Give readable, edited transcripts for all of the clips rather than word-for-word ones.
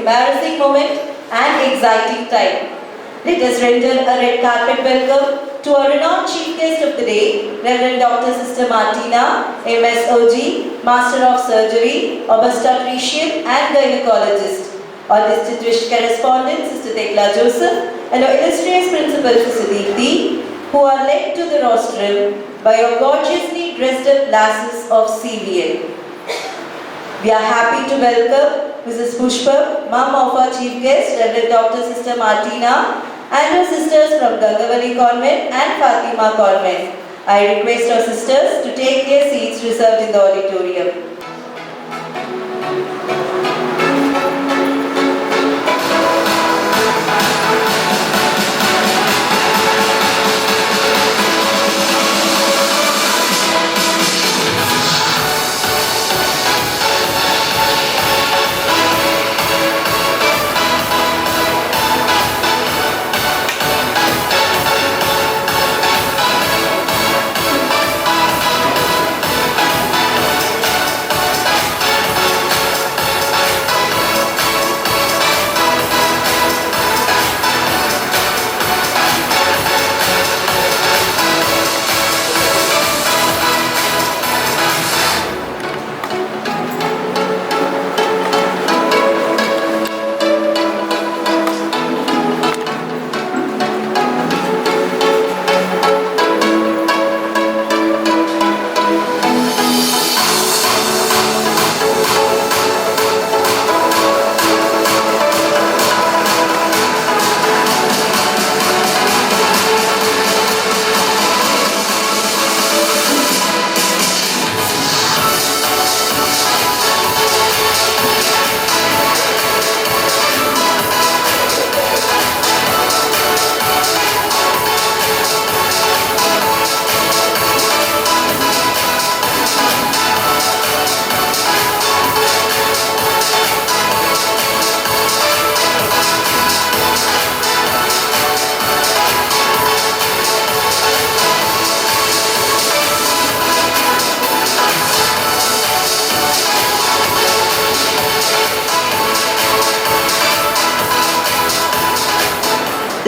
embarrassing moment and exciting time. Let us render a red carpet welcome to our renowned chief guest of the day, Reverend Dr. Sister Martina, MSOG, Master of Surgery, Obstetrician and Gynecologist, our distinguished correspondent, Sister Tekla Joseph, and our illustrious principal, Sister Deepthi, who are led to the rostrum by our gorgeously dressed up lasses of CVN. We are happy to welcome Mrs. Pushpa, mum of our chief guest, Reverend Dr. Sister Martina, and her sisters from Gangavali Convent and Fatima Convent. I request our sisters to take their seats reserved in the auditorium.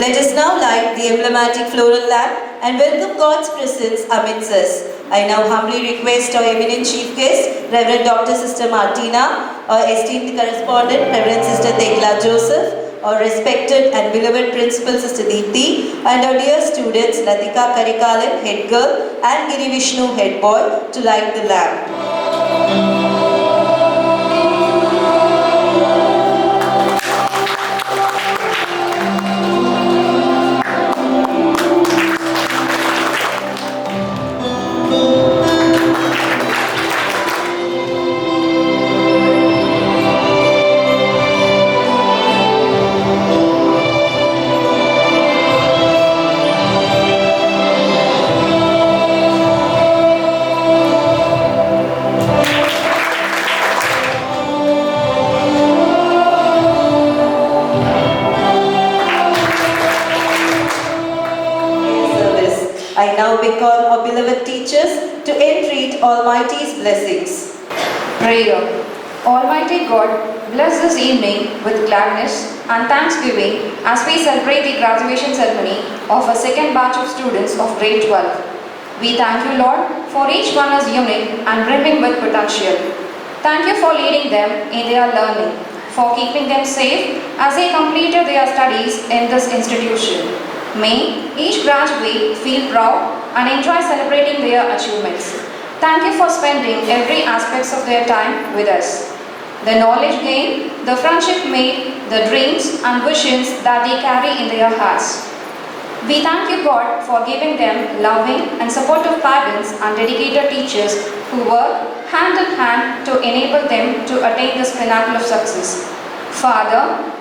Let us now light the emblematic floral lamp and welcome God's presence amidst us. I now humbly request our eminent chief guest, Reverend Dr. Sister Martina, our esteemed correspondent, Reverend Sister Tekla Joseph, our respected and beloved principal, Sister Deepthi, and our dear students, Latika Karikalan, head girl, and Giri Vishnu, head boy, to light the lamp. I now beckon our beloved teachers to entreat Almighty's blessings. Prayer. Almighty God, bless this evening with gladness and thanksgiving as we celebrate the graduation ceremony of a second batch of students of grade 12. We thank you, Lord, for each one is unique and brimming with potential. Thank you for leading them in their learning, for keeping them safe as they completed their studies in this institution. May each graduate feel proud and enjoy celebrating their achievements. Thank you for spending every aspect of their time with us. The knowledge gained, the friendship made, the dreams and visions that they carry in their hearts. We thank you, God, for giving them loving and supportive parents and dedicated teachers who work hand in hand to enable them to attain this pinnacle of success. Father,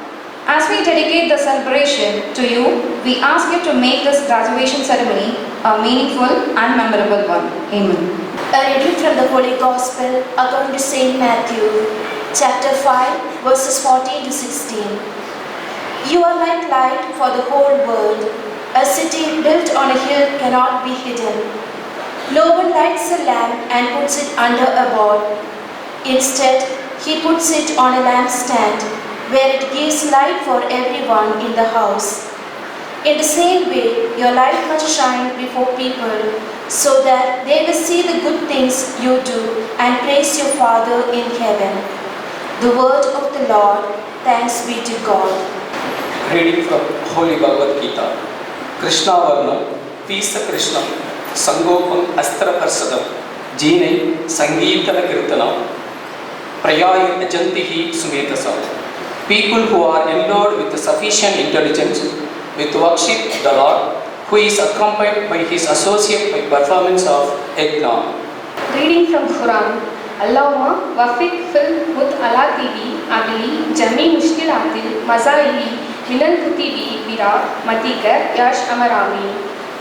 as we dedicate the celebration to you, we ask you to make this graduation ceremony a meaningful and memorable one. Amen. A reading from the Holy Gospel according to Saint Matthew, chapter 5, verses 14 to 16. You are like light for the whole world. A city built on a hill cannot be hidden. No one lights a lamp and puts it under a bowl. Instead, he puts it on a lampstand, where it gives light for everyone in the house. In the same way, your light must shine before people so that they will see the good things you do and praise your Father in heaven. The word of the Lord. Thanks be to God. Reading from Holy Bhagavad Gita. Krishna Varnam, Pisa Krishnam, Sangopam Astra Parsadam, Jine Sangeetana Kirtanam, Prayaya Ajantihi Sumetasam. People who are endowed with sufficient intelligence with worship the Lord, who is accompanied by his associate by performance of Yajna. Reading from Quran. Allahumma wafik fil mut ala TV adli jami mushkilatil mazaihi minal kutibi bira matika yash amarami.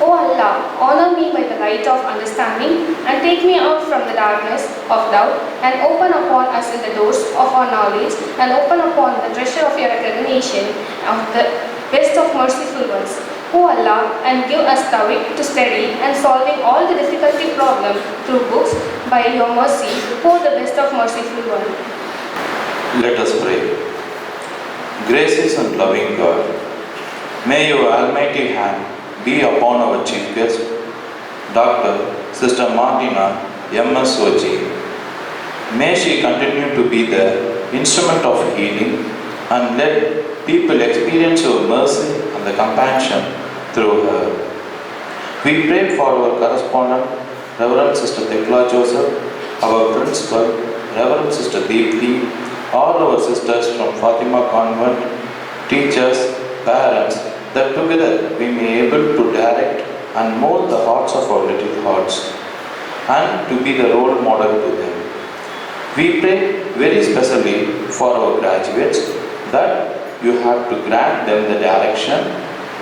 O Allah, honor me by the light of understanding and take me out from the darkness of doubt and open upon us in the doors of our knowledge and open upon the treasure of your recognition of the best of merciful ones. O Allah, and give us tawfiq to study and solving all the difficulty problem through books by your mercy, O the best of merciful one. Let us pray. Gracious and loving God, may your almighty hand be upon our chief guest, Dr. Sister Martina M.S. Sochi. May she continue to be the instrument of healing and let people experience your mercy and the compassion through her. We pray for our correspondent, Reverend Sister Tekla Joseph, our principal, Reverend Sister Deepthi, all our sisters from Fatima Convent, teachers, parents, that together we may be able to direct and mold the hearts of our little hearts and to be the role model to them. We pray very specially for our graduates that you have to grant them the direction,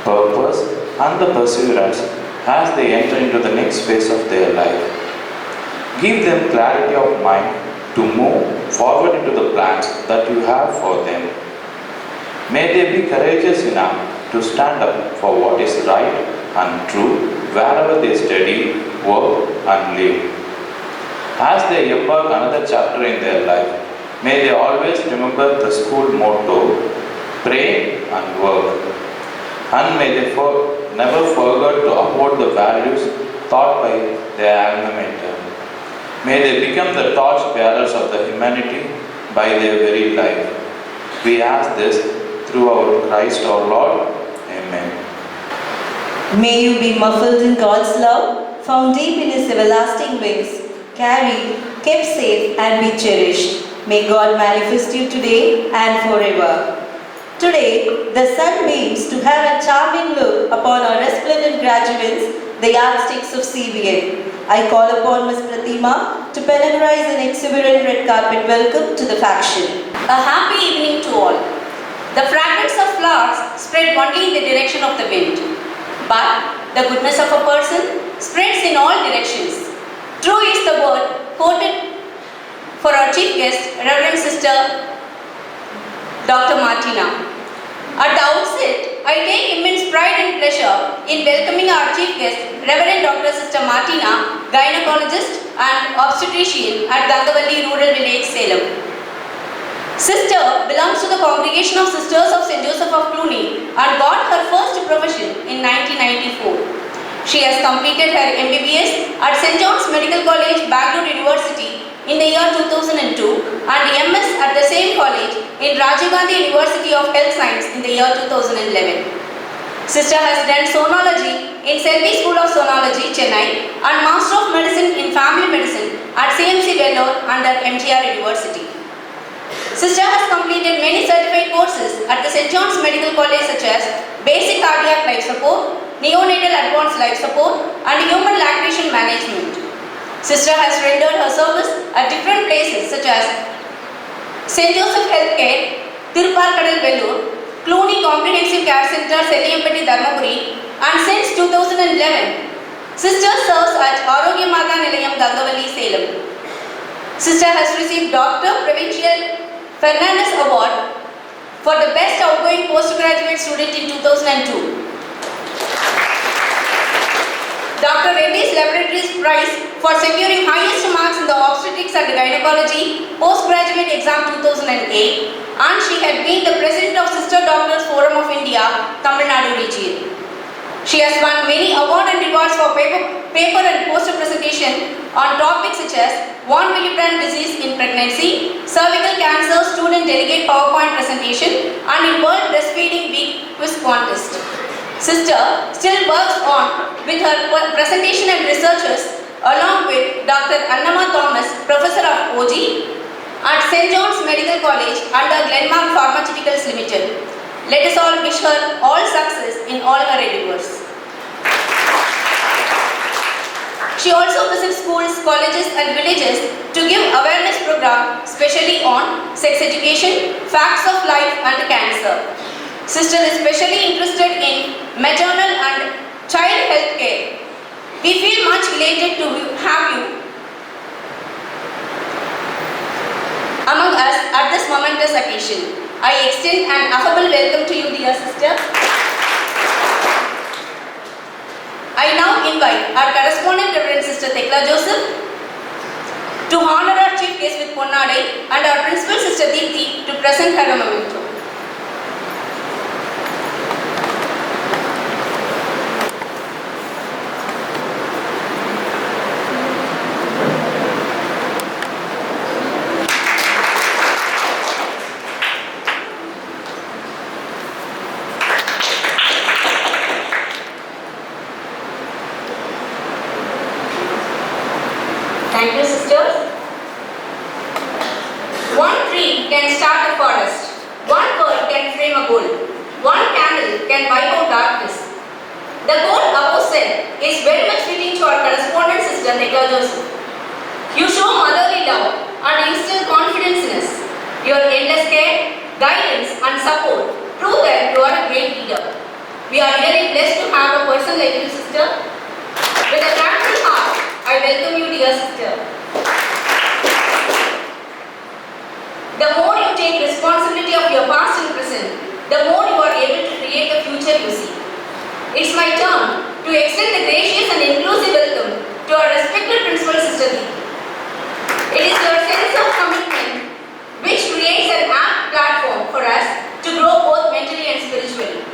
purpose and the perseverance as they enter into the next phase of their life. Give them clarity of mind to move forward into the plans that you have for them. May they be courageous enough to stand up for what is right and true wherever they study, work and live. As they embark another chapter in their life, may they always remember the school motto, pray and work. And may they never forget to uphold the values taught by their alma mater. May they become the torch bearers of the humanity by their very life. We ask this through our Christ our Lord. Amen. May you be muffled in God's love, found deep in His everlasting wings, carried, kept safe and be cherished. May God manifest you today and forever. Today, the sun beams to have a charming look upon our resplendent graduates, the yardsticks of CVN. I call upon Ms. Pratima to plenarize an exuberant red carpet welcome to the faction. A happy evening to all. The fragments of flowers spread only in the direction of the wind, but the goodness of a person spreads in all directions. True is the word quoted for our chief guest, Reverend Sister Dr. Martina. At the outset, I take immense pride and pleasure in welcoming our chief guest, Reverend Dr. Sister Martina, gynecologist and obstetrician at Gangavalli Rural Village, Salem. Sister belongs to the congregation of Sisters of St. Joseph of Cluny and got her first profession in 1994. She has completed her MBBS at St. John's Medical College, Bangalore University in the year 2002 and MS at the same college in Rajiv Gandhi University of Health Science in the year 2011. Sister has done sonology in Selby School of Sonology, Chennai and Master of Medicine in Family Medicine at CMC Vellore under MGR University. Sister has completed many certified courses at the St. John's Medical College such as Basic Cardiac Life Support, Neonatal Advanced Life Support and Human Lactation Management. Sister has rendered her service at different places such as St. Joseph Healthcare, Tirupparkadal Vellore, Cluny Comprehensive Care Center, Seliyampatti Dharmapuri and since 2011, Sister serves at Arogya Mata Nilayam, Gangavalli, Salem. Sister has received Dr. Provincial Fernandez Award for the Best Outgoing Postgraduate Student in 2002. Dr. Reddy's Laboratories Prize for securing highest marks in the obstetrics and gynecology postgraduate exam 2008 and she had been the Doctors Forum of India, Tamil Nadu region. She has won many awards and rewards for paper and poster presentation on topics such as von Willebrand disease in pregnancy, cervical cancer student delegate PowerPoint presentation, and in World Breastfeeding Week quiz contest. Sister still works on with her presentation and researches along with Dr. Annama Thomas, Professor of OG at St. John's Medical College under Glenmark Pharmaceuticals Limited. Let us all wish her all success in all her endeavors. She also visits schools, colleges and villages to give awareness program especially on sex education, facts of life and cancer. Sister is specially interested in maternal and child health care. We feel much elated to have you among us at this momentous occasion. I extend an affable welcome to you, dear sister. I now invite our correspondent Reverend Sister Thekla Joseph to honor our chief guest with Ponnadai and our principal Sister Deepthi to present her a memento. Thank you, sisters. One tree can start a forest. One bird can frame a goal. One candle can wipe out darkness. The goal above said is very much fitting to our correspondent sister Thekla Joseph. You show motherly love and instill confidence in us. Your endless care, guidance and support prove that you are a great leader. We are really blessed to have a person like you, sister. With a grateful heart, I welcome you, dear sister. The more you take responsibility of your past and present, the more you are able to create the future you see. It's my turn to extend the gracious and inclusive welcome to our respected principal, Sister Deepthi. It is your sense of commitment which creates an apt platform for us to grow both mentally and spiritually.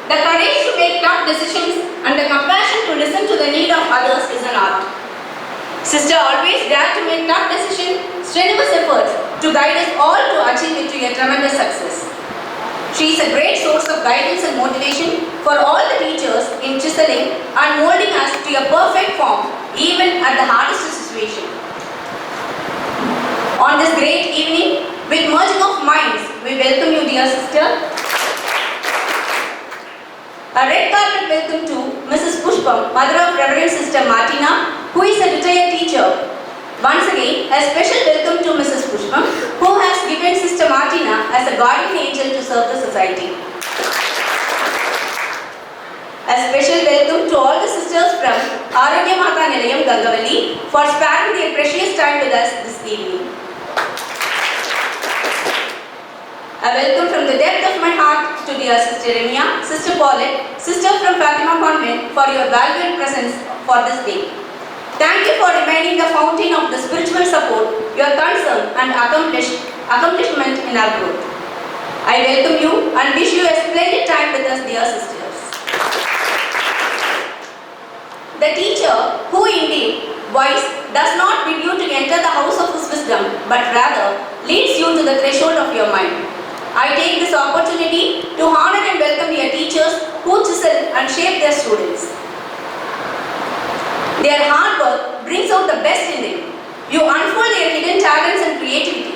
The courage to make tough decisions and the compassion to listen to the need of others is an art. Sister always dared to make tough decisions, strenuous efforts to guide us all to achieve it to a tremendous success. She is a great source of guidance and motivation for all the teachers in chiseling and molding us to a perfect form even at the hardest situation. On this great evening, with merging of minds, we welcome you, dear sister. A red carpet welcome to Mrs. Pushpam, mother of Reverend Sister Martina, who is a retired teacher. Once again, a special welcome to Mrs. Pushpam, who has given Sister Martina as a guardian angel to serve the society. A special welcome to all the sisters from Aranya Mata Nilayam Gangavalli for sparing their precious time with us this evening. A welcome from the depth of my heart to dear Sister Remia, Sister Paulette, Sister from Fatima Convent for your valuable presence for this day. Thank you for remaining the fountain of the spiritual support, your concern and accomplishment in our growth. I welcome you and wish you a splendid time with us, dear sisters. The teacher, who indeed voice does not bid you to enter the house of his wisdom, but rather leads you to the threshold of your mind. I take this opportunity to honor and welcome your teachers who chisel and shape their students. Their hard work brings out the best in them. You unfold their hidden talents and creativity.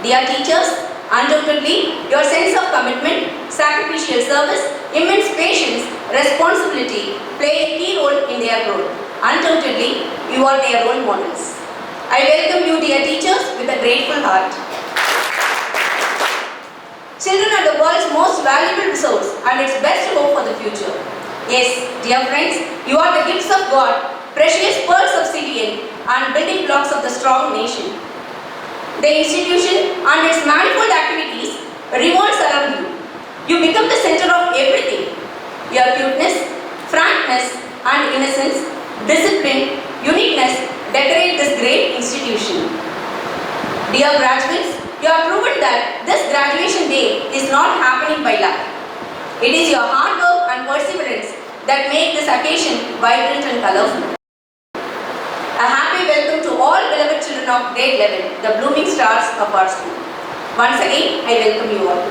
Dear teachers, undoubtedly, your sense of commitment, sacrificial service, immense patience, responsibility play a key role in their growth. Undoubtedly, you are their role models. I welcome you, dear teachers, with a grateful heart. Children are the world's most valuable resource and its best hope for the future. Yes, dear friends, you are the gifts of God, precious pearls of CVN and building blocks of the strong nation. The institution and its manifold activities revolves around you. You become the center of everything. Your cuteness, frankness and innocence, discipline, uniqueness decorate this great institution. Dear graduates, you have proven that this graduation day is not happening by luck. It is your hard work and perseverance that make this occasion vibrant and colorful. A happy welcome to all beloved children of grade 11, the blooming stars of our school. Once again, I welcome you all.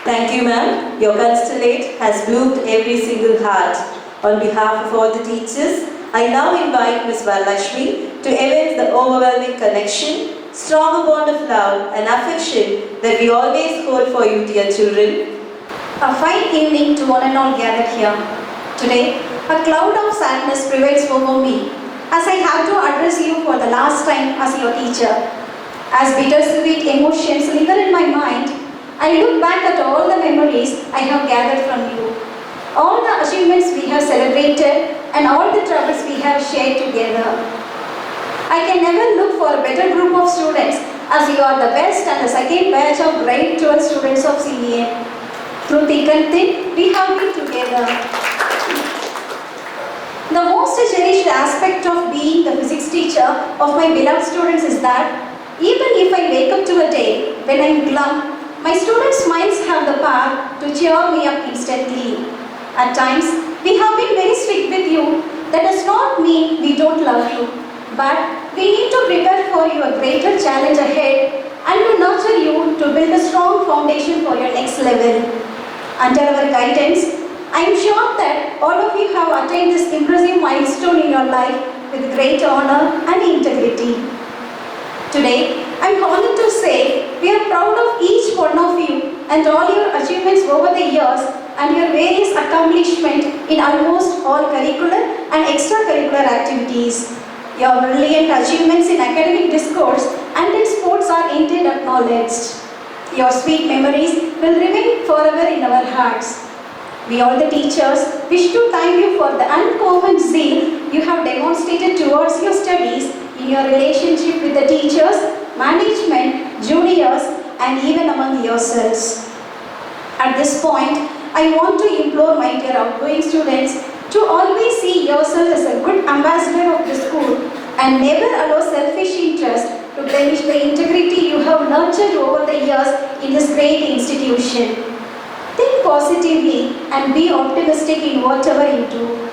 Thank you, ma'am. Your constellate has bloomed every single heart. On behalf of all the teachers, I now invite Ms. Varlashmi to evince the overwhelming connection, strong bond of love and affection that we always hold for you, dear children. A fine evening to one and all gathered here. Today, a cloud of sadness prevails over me as I have to address you for the last time as your teacher. As bittersweet emotions linger in my mind, I look back at all the memories I have gathered from you, all the achievements we have celebrated and all the troubles we have shared together. I can never look for a better group of students as you are the best and the second batch of grade 12 students of CVN. Through thick and thin, we have been together. The most cherished aspect of being the physics teacher of my beloved students is that even if I wake up to a day when I am glum, my students' smiles have the power to cheer me up instantly. At times, we have been very strict with you. That does not mean we don't love you, but we need to prepare for you a greater challenge ahead and to nurture you to build a strong foundation for your next level. Under our guidance, I am sure that all of you have attained this impressive milestone in your life with great honor and integrity. Today, I am honored to say we are proud of each one of you and all your achievements over the years and your various accomplishments in almost all curricular and extracurricular activities. Your brilliant achievements in academic discourse and in sports are indeed acknowledged. Your sweet memories will remain forever in our hearts. We all the teachers wish to thank you for the uncommon zeal you have demonstrated towards your studies in your relationship with the teachers, management, juniors, and even among yourselves. At this point, I want to implore my dear outgoing students to always see yourself as a good ambassador of the school and never allow selfish interest to blemish the integrity you have nurtured over the years in this great institution. Think positively and be optimistic in whatever you do.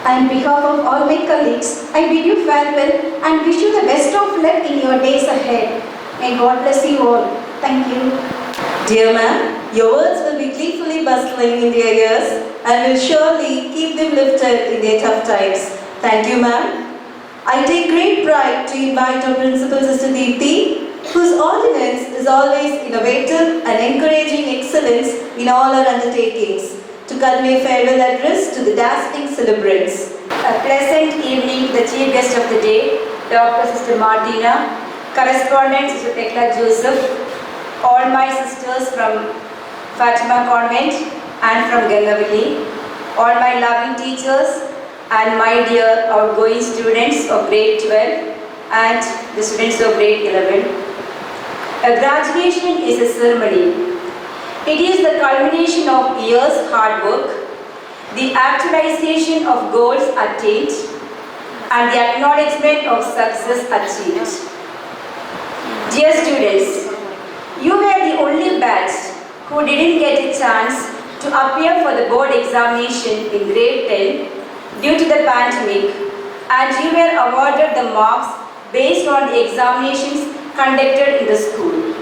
On behalf of all my colleagues, I bid you farewell and wish you the best of luck in your days ahead. May God bless you all. Thank you. Dear ma'am, your words will be gleefully bustling in their ears and will surely keep them lifted in their tough times. Thank you, ma'am. I take great pride to invite our Principal Sister Deepthi, whose ordinance is always innovative and encouraging excellence in all her undertakings, to convey farewell address to the dazzling celebrants. A pleasant evening to the chief guest of the day, Dr. Sister Martina, correspondent Sister Tekla Joseph, all my sisters from Fatima Convent and from Gangavili, all my loving teachers and my dear outgoing students of grade 12 and the students of grade 11. A graduation is a ceremony. It is the culmination of years' hard work, the actualization of goals attained, and the acknowledgement of success achieved. Dear students, you were the only batch who didn't get a chance to appear for the board examination in grade 10 due to the pandemic, and you were awarded the marks based on the examinations conducted in the school.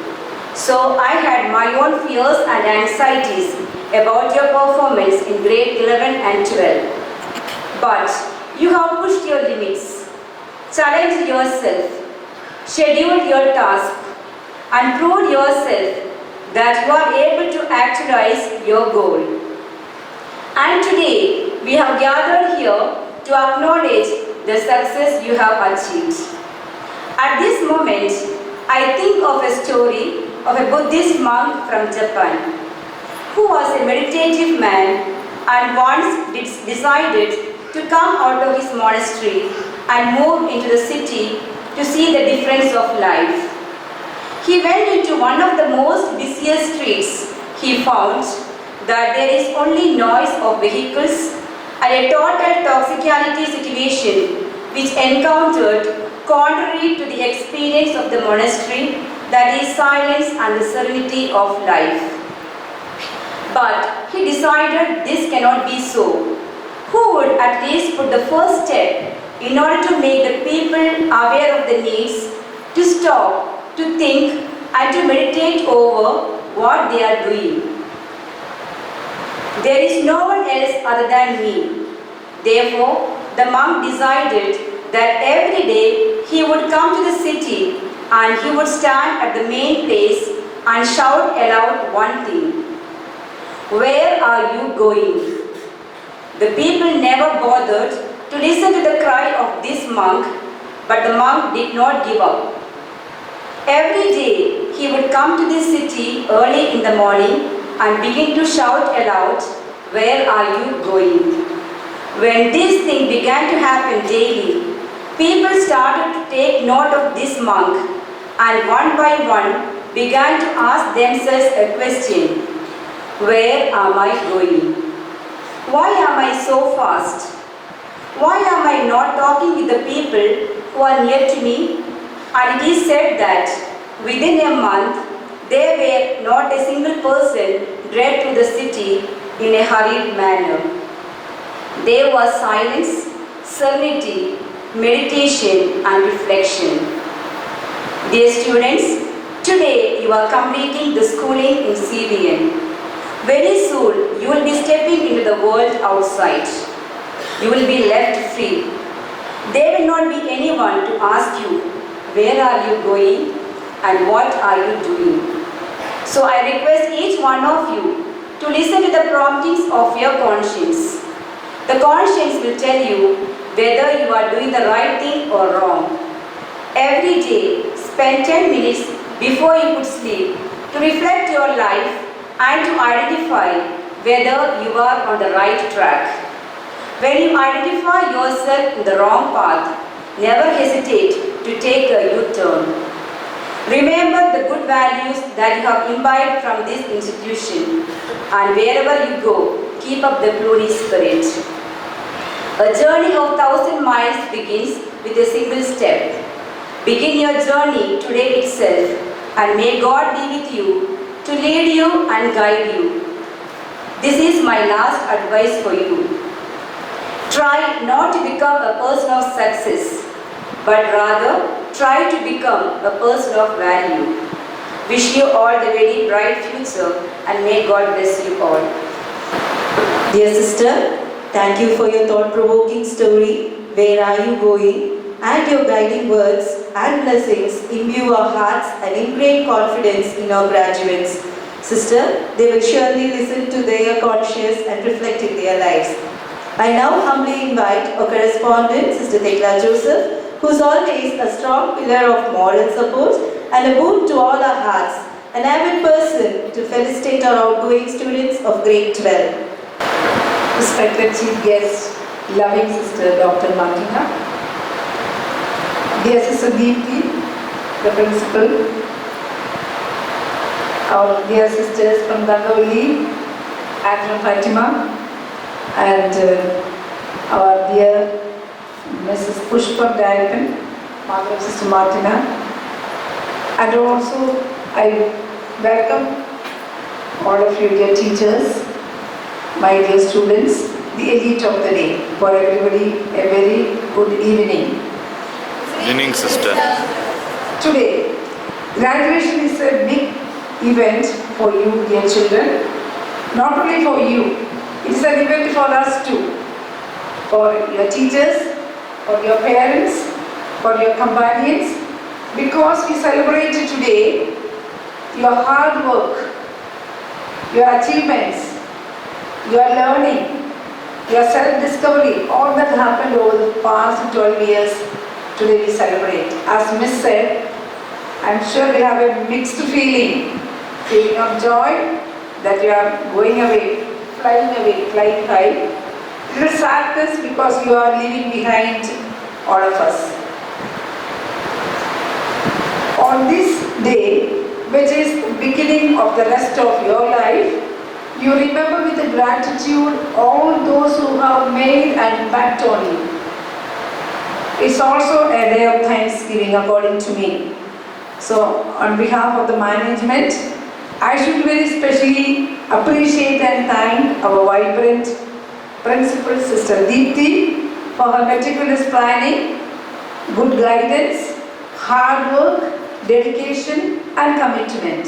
So I had my own fears and anxieties about your performance in grade 11 and 12. But you have pushed your limits, challenged yourself, scheduled your task, and proved yourself that you are able to actualize your goal. And today, we have gathered here to acknowledge the success you have achieved. At this moment, I think of a story of a Buddhist monk from Japan who was a meditative man and once decided to come out of his monastery and move into the city to see the difference of life. He went into one of the most busiest streets. He found that there is only noise of vehicles and a total toxicality situation which encountered contrary to the experience of the monastery, that is silence and the serenity of life. But he decided this cannot be so. Who would at least put the first step in order to make the people aware of the needs, to stop, to think and to meditate over what they are doing? There is no one else other than me. Therefore, the monk decided that every day he would come to the city and he would stand at the main place and shout aloud one thing: "Where are you going?" The people never bothered to listen to the cry of this monk, but the monk did not give up. Every day he would come to this city early in the morning and begin to shout aloud, "Where are you going?" When this thing began to happen daily, people started to take note of this monk and one by one began to ask themselves a question: where am I going? Why am I so fast? Why am I not talking with the people who are near to me? And it is said that within a month there were not a single person led to the city in a hurried manner. There was silence, serenity, meditation and reflection. Dear students, today you are completing the schooling in CVN. Very soon you will be stepping into the world outside. You will be left free. There will not be anyone to ask you, where are you going and what are you doing? So I request each one of you to listen to the promptings of your conscience. The conscience will tell you whether you are doing the right thing or wrong. Every day, spend 10 minutes before you would sleep to reflect your life and to identify whether you are on the right track. When you identify yourself in the wrong path, never hesitate to take a U-turn. Remember the good values that you have imbibed from this institution, and wherever you go, keep up the gloomy spirit. A journey of 1,000 miles begins with a single step. Begin your journey today itself, and may God be with you to lead you and guide you. This is my last advice for you. Try not to become a person of success, but rather try to become a person of value. Wish you all the very bright future, and may God bless you all. Dear sister, thank you for your thought-provoking story, "Where are you going?" and your guiding words and blessings imbue our hearts and ingrain confidence in our graduates. Sister, they will surely listen to their conscience and reflect in their lives. I now humbly invite our correspondent, Sister Tekla Joseph, who is always a strong pillar of moral support and a boon to all our hearts, an avid person to felicitate our outgoing students of grade 12. Respected Chief Guest, loving Sister Dr. Martina, dear Sister Deepthi, the Principal, our dear sisters from Gangavali and from Fatima, and our dear Mrs. Pushpa Director, mother of Sister Martina, and also I welcome all of you dear teachers, my dear students, the elite of the day. For everybody, a very good evening. Evening, sister. Today, graduation is a big event for you, dear children. Not only for you, it is an event for us too. For your teachers, for your parents, for your companions, because we celebrate today your hard work, your achievements, your learning, your self-discovery, all that happened over the past 12 years, today we celebrate. As Miss said, I'm sure we have a mixed feeling of joy that you are going away, flying high. Little sadness because you are leaving behind all of us. On this day, which is the beginning of the rest of your life, you remember with gratitude all those who have made an impact on you. It's also a day of thanksgiving according to me. So on behalf of the management, I should very specially appreciate and thank our vibrant principal, Sister Deepthi, for her meticulous planning, good guidance, hard work, dedication and commitment.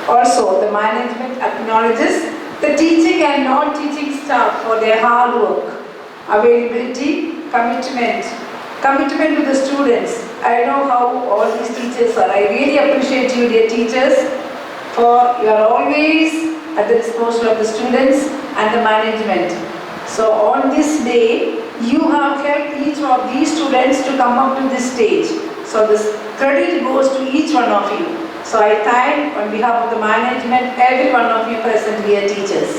Also, the management acknowledges the teaching and non-teaching staff for their hard work, availability, commitment to the students. I know how all these teachers are. I really appreciate you, dear teachers, for you are always at the disposal of the students and the management. So on this day, you have helped each of these students to come up to this stage. So this credit goes to each one of you. So I thank on behalf of the management, every one of you present here, teachers.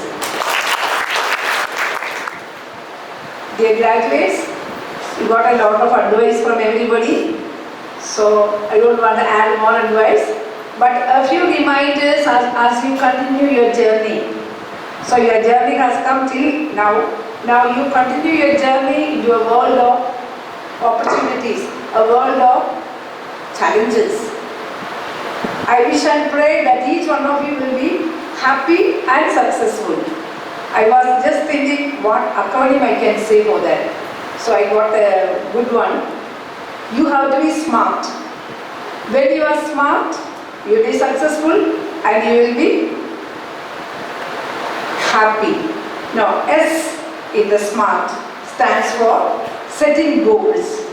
Dear graduates, you got a lot of advice from everybody. So I don't want to add more advice, but a few reminders as you continue your journey. So your journey has come till now. Now you continue your journey into a world of opportunities, a world of challenges. I wish and pray that each one of you will be happy and successful. I was just thinking what acronym I can say for that. So I got a good one. You have to be smart. When you are smart, you will be successful and you will be happy. Now, S in the SMART stands for setting goals.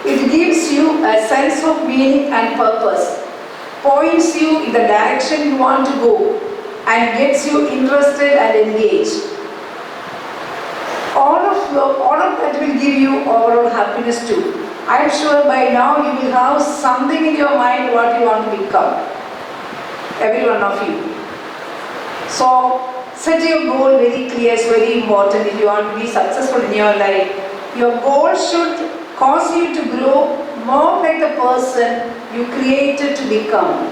It gives you a sense of meaning and purpose, points you in the direction you want to go, and gets you interested and engaged. All of that will give you overall happiness too. I am sure by now you will have something in your mind what you want to become. Every one of you. So set your goal very clear. It's very important if you want to be successful in your life. Your goal should cause you to grow more like the person you created to become.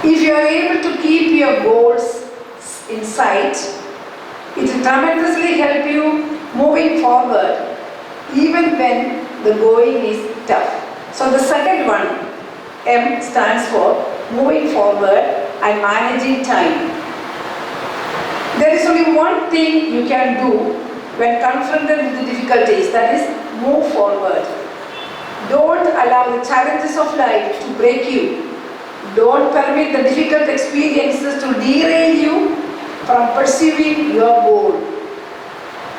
If you are able to keep your goals in sight, it will tremendously help you moving forward, even when the going is tough. So the second one, M, stands for moving forward and managing time. There is only one thing you can do when confronted with the difficulties, that is move forward. Don't allow the challenges of life to break you. Don't permit the difficult experiences to derail you from pursuing your goal.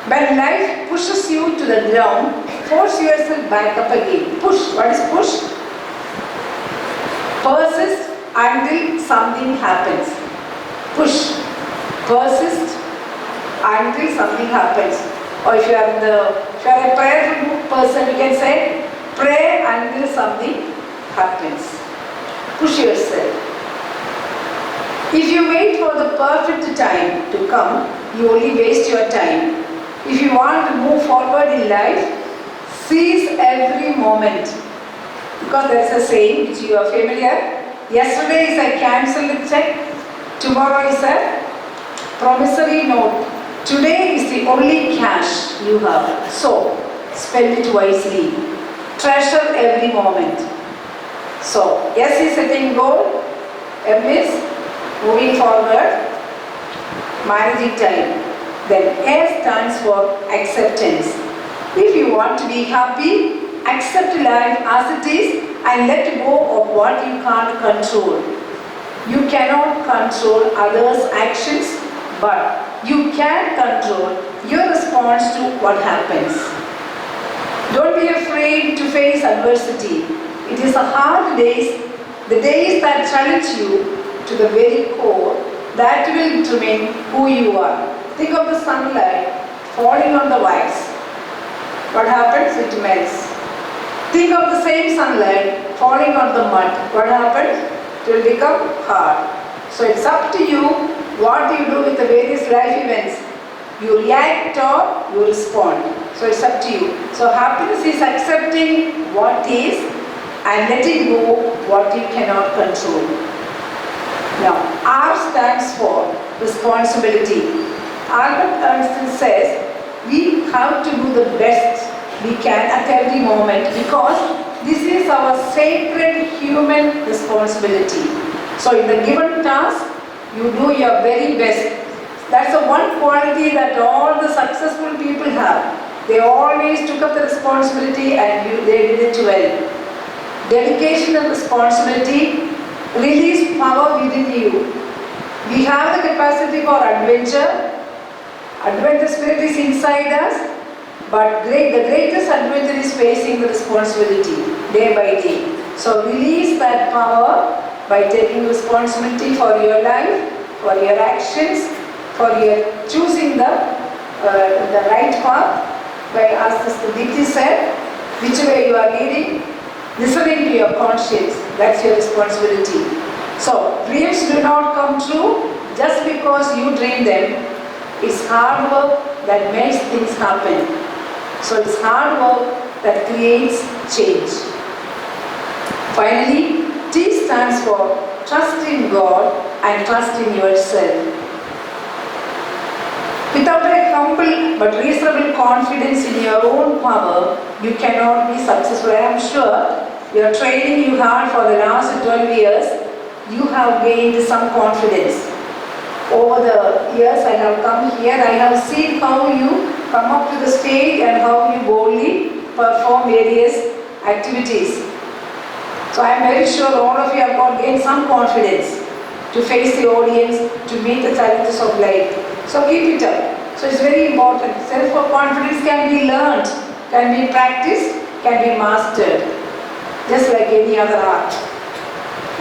When life pushes you to the ground, force yourself back up again. Push. What is push? Persist until something happens. Push. Persist until something happens. Or if you are a prayerful person, you can say, pray until something happens. Push yourself. If you wait for the perfect time to come, you only waste your time. If you want to move forward in life, seize every moment. Because there is a saying which you are familiar. Yesterday is a cancelled check. Tomorrow is a promissory note. Today is the only cash you have. So, spend it wisely. Treasure every moment. So, S is setting goal. M is moving forward, managing time. Then A stands for acceptance. If you want to be happy, accept life as it is and let go of what you can't control. You cannot control others' actions, but you can control your response to what happens. Don't be afraid to face adversity. It is the hard days, the days that challenge you to the very core, that will determine who you are. Think of the sunlight falling on the wax. What happens? It melts. Think of the same sunlight falling on the mud. What happens? It will become hard. So it's up to you what you do with the various life events. You react or you respond. So it's up to you. So happiness is accepting what is and letting go what you cannot control. Now, R stands for responsibility. Albert Einstein says we have to do the best we can at every moment because this is our sacred human responsibility. So in the given task, you do your very best. That's the one quality that all the successful people have. They always took up the responsibility and they did it well. Dedication and responsibility release power within you. We have the capacity for adventure. Adventure spirit is inside us. But the greatest adventure is facing the responsibility day by day. So release that power by taking responsibility for your life, for your actions, for your choosing the right path. By, as Sister Diti said, which way you are leading, listening to your conscience, that's your responsibility. So dreams do not come true just because you dream them. It's hard work that makes things happen. So it's hard work that creates change. Finally, T stands for trust in God and trust in yourself. Without a humble but reasonable confidence in your own power, you cannot be successful. I am sure your training you had for the last 12 years, you have gained some confidence. Over the years I have come here, I have seen how you come up to the stage and how you boldly perform various activities. So I am very sure all of you have got gained some confidence to face the audience, to meet the challenges of life. So keep it up. So it's very important. Self-confidence can be learned, can be practiced, can be mastered, just like any other art.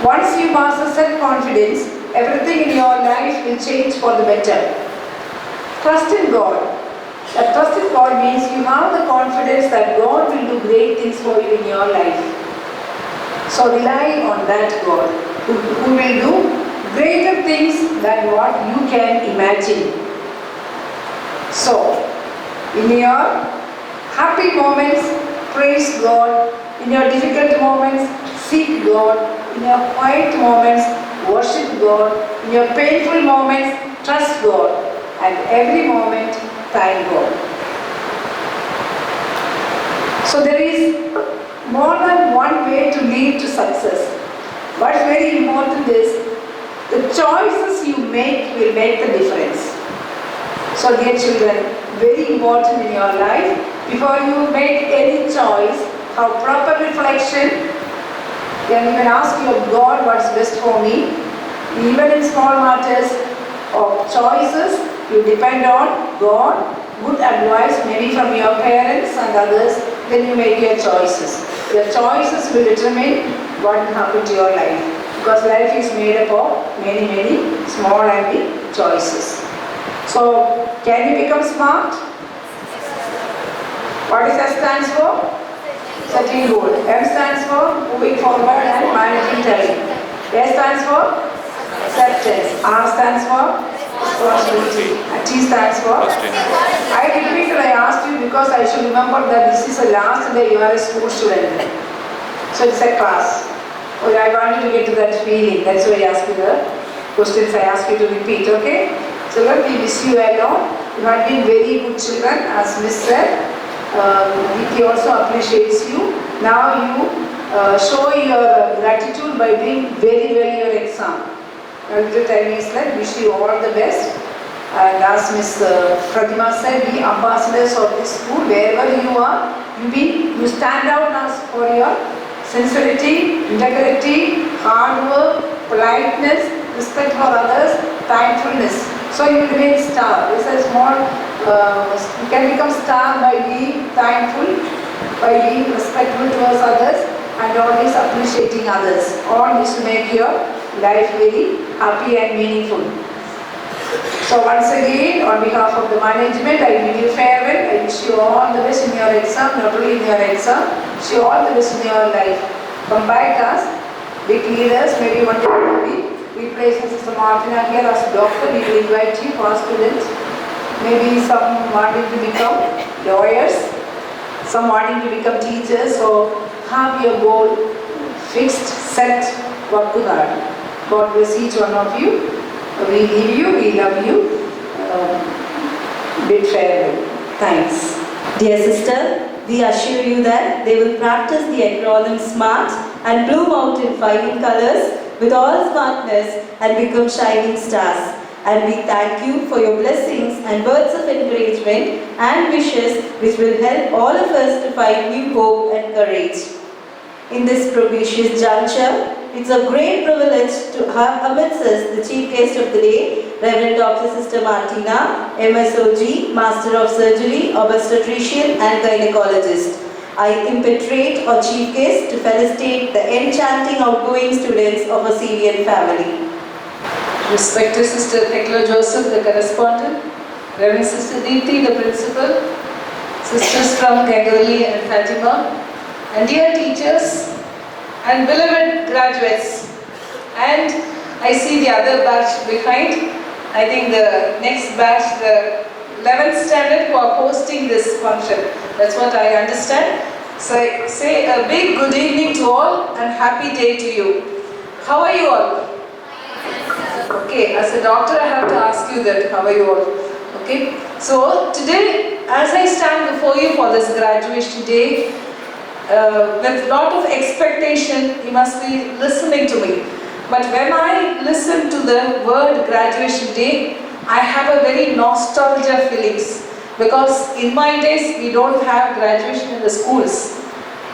Once you master self-confidence, everything in your life will change for the better. Trust in God. That trust in God means you have the confidence that God will do great things for you in your life. So rely on that God who will do greater things than what you can imagine. So, in your happy moments, praise God. In your difficult moments, seek God. In your quiet moments, worship God. In your painful moments, trust God. And every moment, thank God. So there is more than one way to lead to success. What's very important is the choices you make will make the difference. So dear children, very important in your life, before you make any choice, have proper reflection. Then you can ask your God what's best for me. Even in small matters of choices, you depend on God, good advice maybe from your parents and others, then you make your choices. Your choices will determine what will happen to your life. Because life is made up of many, many small and big choices. So, can you become smart? What does S stands for? Setting goal. M stands for moving forward and managing time. S stands for acceptance. R stands for responsibility. And T stands for? I repeated, I asked you because I should remember that this is the last day you are a school student. So it's a class. Oh, I want you to get to that feeling. That's why I ask you the questions I ask you to repeat, okay? Children, we wish you well. You have been very good children, as Miss said. Vicky also appreciates you. Now you show your gratitude by doing very well your exam. The time is like, wish you all the best. And as Miss Pratima said, be ambassadors of this school. Wherever you are, you stand out as for your sincerity, integrity, hard work, politeness, respect for others, thankfulness. So you will remain star. This is a small, you can become star by being thankful, by being respectful towards others and always appreciating others. All this to make your life very happy and meaningful. So once again, on behalf of the management, I bid you farewell. I wish you all the best in your exam, not only in your exam, wish you all the best in your life. Come back as big leaders, maybe one day will be replacing Sister Martina here as doctor. We will invite you for students. Maybe some wanting to become lawyers, some wanting to become teachers. So have your goal fixed, set, work hard. God bless each one of you. We leave you, we love you. Bid farewell. Thanks. Dear sister, We assure you that they will practice the acronym SMART and bloom out in flying colors with all smartness and become shining stars. And we thank you for your blessings and words of encouragement and wishes which will help all of us to find new hope and courage. In this propitious juncture, it's a great privilege to have amidst us the chief guest of the day, Reverend Dr. Sister Martina, MSOG, Master of Surgery, Obstetrician and Gynecologist. I impetrate our chief guest to felicitate the enchanting outgoing students of a CVN family. Respected Sister Thekla Joseph, the correspondent, Reverend Sister Deepthi, the principal, sisters from Gangoli and Fatima, and dear teachers and beloved graduates, and I see the other batch behind. I think the next batch, the 11th standard, who are hosting this function. That's what I understand. So I say a big good evening to all and happy day to you. How are you all? Okay, as a doctor I have to ask you that, how are you all? Okay, so today as I stand before you for this graduation day, with a lot of expectation, you must be listening to me. But when I listen to the word graduation day, I have a very nostalgia feelings. Because in my days, we don't have graduation in the schools.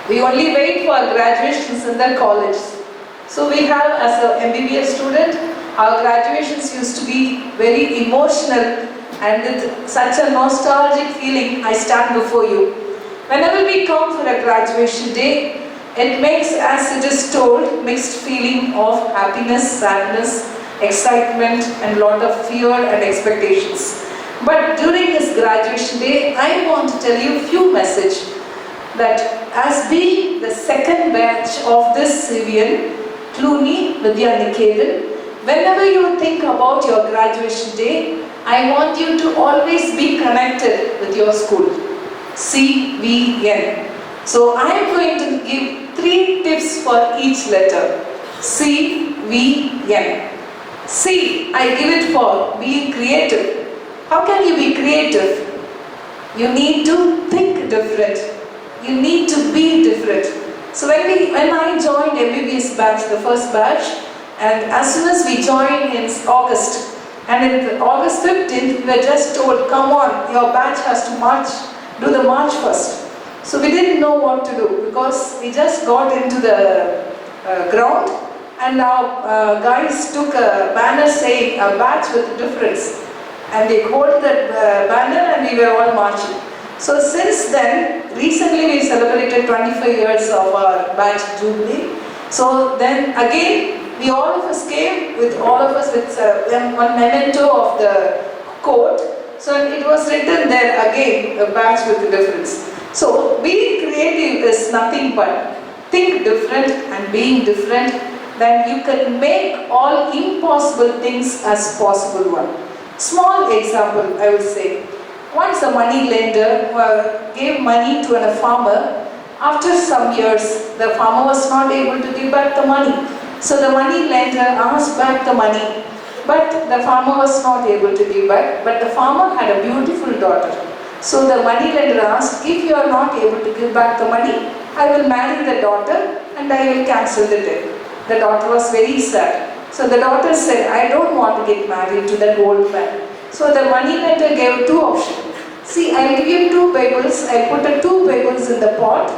We only wait for graduations in the college. So we have, as an MBBS student, our graduations used to be very emotional, and with such a nostalgic feeling, I stand before you. Whenever we come for a graduation day, it makes, as it is told, mixed feeling of happiness, sadness, excitement, and lot of fear and expectations. But during this graduation day, I want to tell you a few messages that as being the second batch of this CVN, Clooney Vidya Niketan, whenever you think about your graduation day, I want you to always be connected with your school. CVN. So I am going to give 3 tips for each letter. CVN. C, I give it for being creative. How can you be creative? You need to think different. You need to be different. So when I joined MBBS batch, the first batch, and as soon as we joined in August, and in August 15th, we were just told, come on, your batch has to march. Do the march first. So we didn't know what to do because we just got into the ground, and our guys took a banner saying a batch with difference, and they hold that banner and we were all marching. So since then, recently we celebrated 25 years of our batch jubilee. So then again, we all of us came with one memento of the quote. So it was written there again, a batch with a difference. So being creative is nothing but think different and being different, then you can make all impossible things as possible one. Small example, I would say. Once a money lender gave money to a farmer. After some years, the farmer was not able to give back the money. So the money lender asked back the money. But the farmer was not able to give back, but the farmer had a beautiful daughter. So the money lender asked, if you are not able to give back the money, I will marry the daughter and I will cancel the debt. The daughter was very sad. So the daughter said, I don't want to get married to that old man. So the money lender gave 2 options. See, I will give you 2 Bibles. I put 2 Bibles in the pot,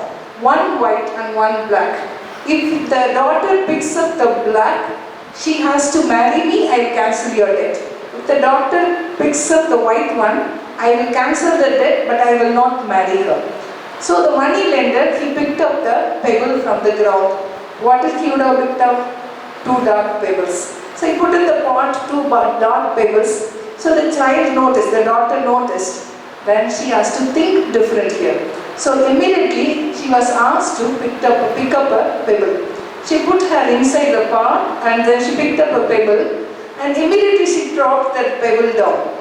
one white and one black. If the daughter picks up the black, she has to marry me, I will cancel your debt. If the daughter picks up the white one, I will cancel the debt, but I will not marry her. So the money lender, he picked up the pebble from the ground. What if he would have picked up 2 dark pebbles? So he put in the pot 2 dark pebbles. So the child noticed, the daughter noticed, then she has to think different here. So immediately she was asked to pick up a pebble. She put her inside the pot and then she picked up a pebble and immediately she dropped that pebble down.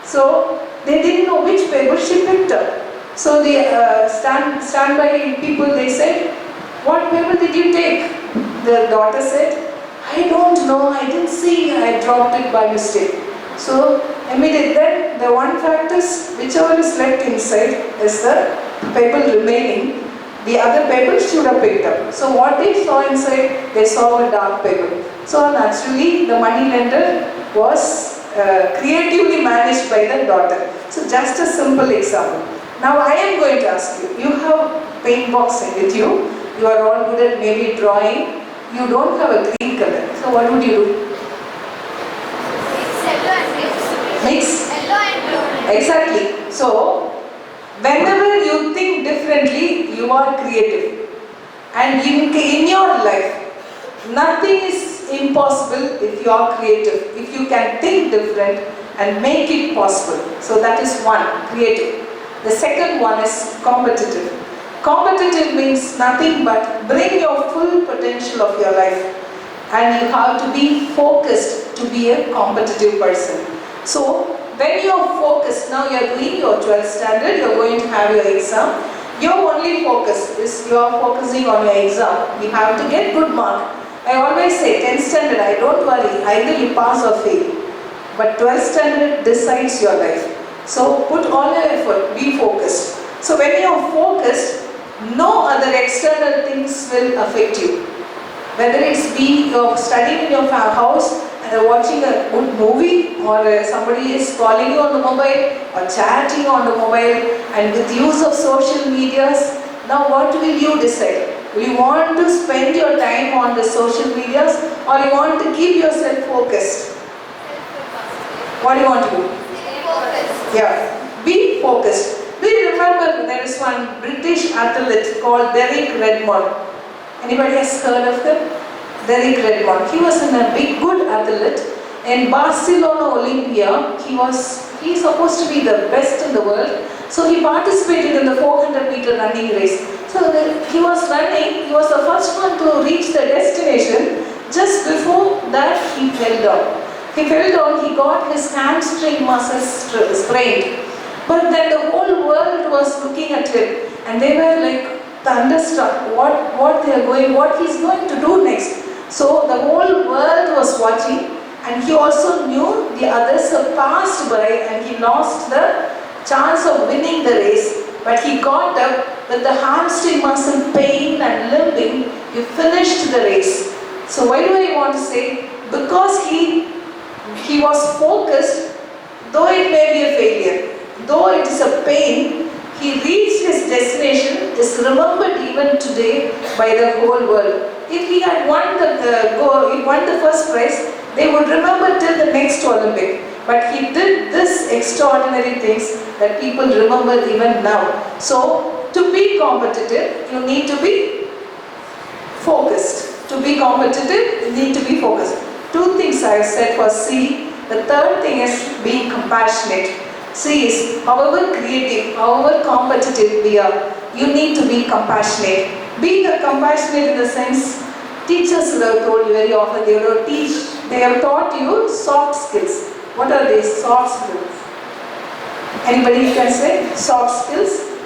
So they didn't know which pebble she picked up. So the standby people, they said, what pebble did you take? The daughter said, I don't know, I didn't see, I dropped it by mistake. So immediately then the one fact is, whichever is left inside is the pebble remaining, the other pebble should have picked up. So what they saw inside, they saw a dark pebble. So naturally, the money lender was creatively managed by the daughter. So just a simple example. Now I am going to ask you, you have paint box with you, you are all good at maybe drawing, you don't have a green color. So what would you do? Mix? Yellow and blue. Exactly. So, whenever you think differently, you are creative. And in your life, nothing is impossible if you are creative. If you can think different and make it possible. So that is one, creative. The second one is competitive. Competitive means nothing but bring your full potential of your life. And you have to be focused to be a competitive person. So, when you are focused, now you are doing your 12th standard, you are going to have your exam. Your only focus is you are focusing on your exam. You have to get good mark. I always say 10th standard, I don't worry, either you pass or fail. But 12th standard decides your life. So put all your effort, be focused. So when you are focused, no other external things will affect you. Whether it's be you're studying in your house, watching a good movie, or somebody is calling you on the mobile or chatting on the mobile, and with use of social medias, now what will you decide? Will you want to spend your time on the social medias, or you want to keep yourself focused? What do you want to do? Yeah, be focused. Do you remember there is one British athlete called Derek Redmond? Anybody has heard of him? Derek Redmond. He was a big good athlete. In Barcelona Olympia, he is supposed to be the best in the world. So he participated in the 400-meter running race. So he was running, he was the first one to reach the destination. Just before that, he fell down. He fell down, he got his hamstring muscles sprained. But then the whole world was looking at him, and they were like thunderstruck what he's going to do next. So the whole world was watching, and he also knew the others have passed by, and he lost the chance of winning the race. But he got up with the hamstring muscle pain and limping. He finished the race. So why do I want to say? Because he was focused, though it may be a failure, though it is a pain, he reached his destination, is remembered even today by the whole world. If he had won the first prize, they would remember till the next Olympic. But he did this extraordinary things that people remember even now. So, to be competitive, you need to be focused. To be competitive, you need to be focused. Two things I have said for C. The third thing is being compassionate. C is, however creative, however competitive we are, you need to be compassionate. Being a compassionate in the sense, teachers will have told you very often, they have taught you soft skills. What are these soft skills? Anybody can say soft skills?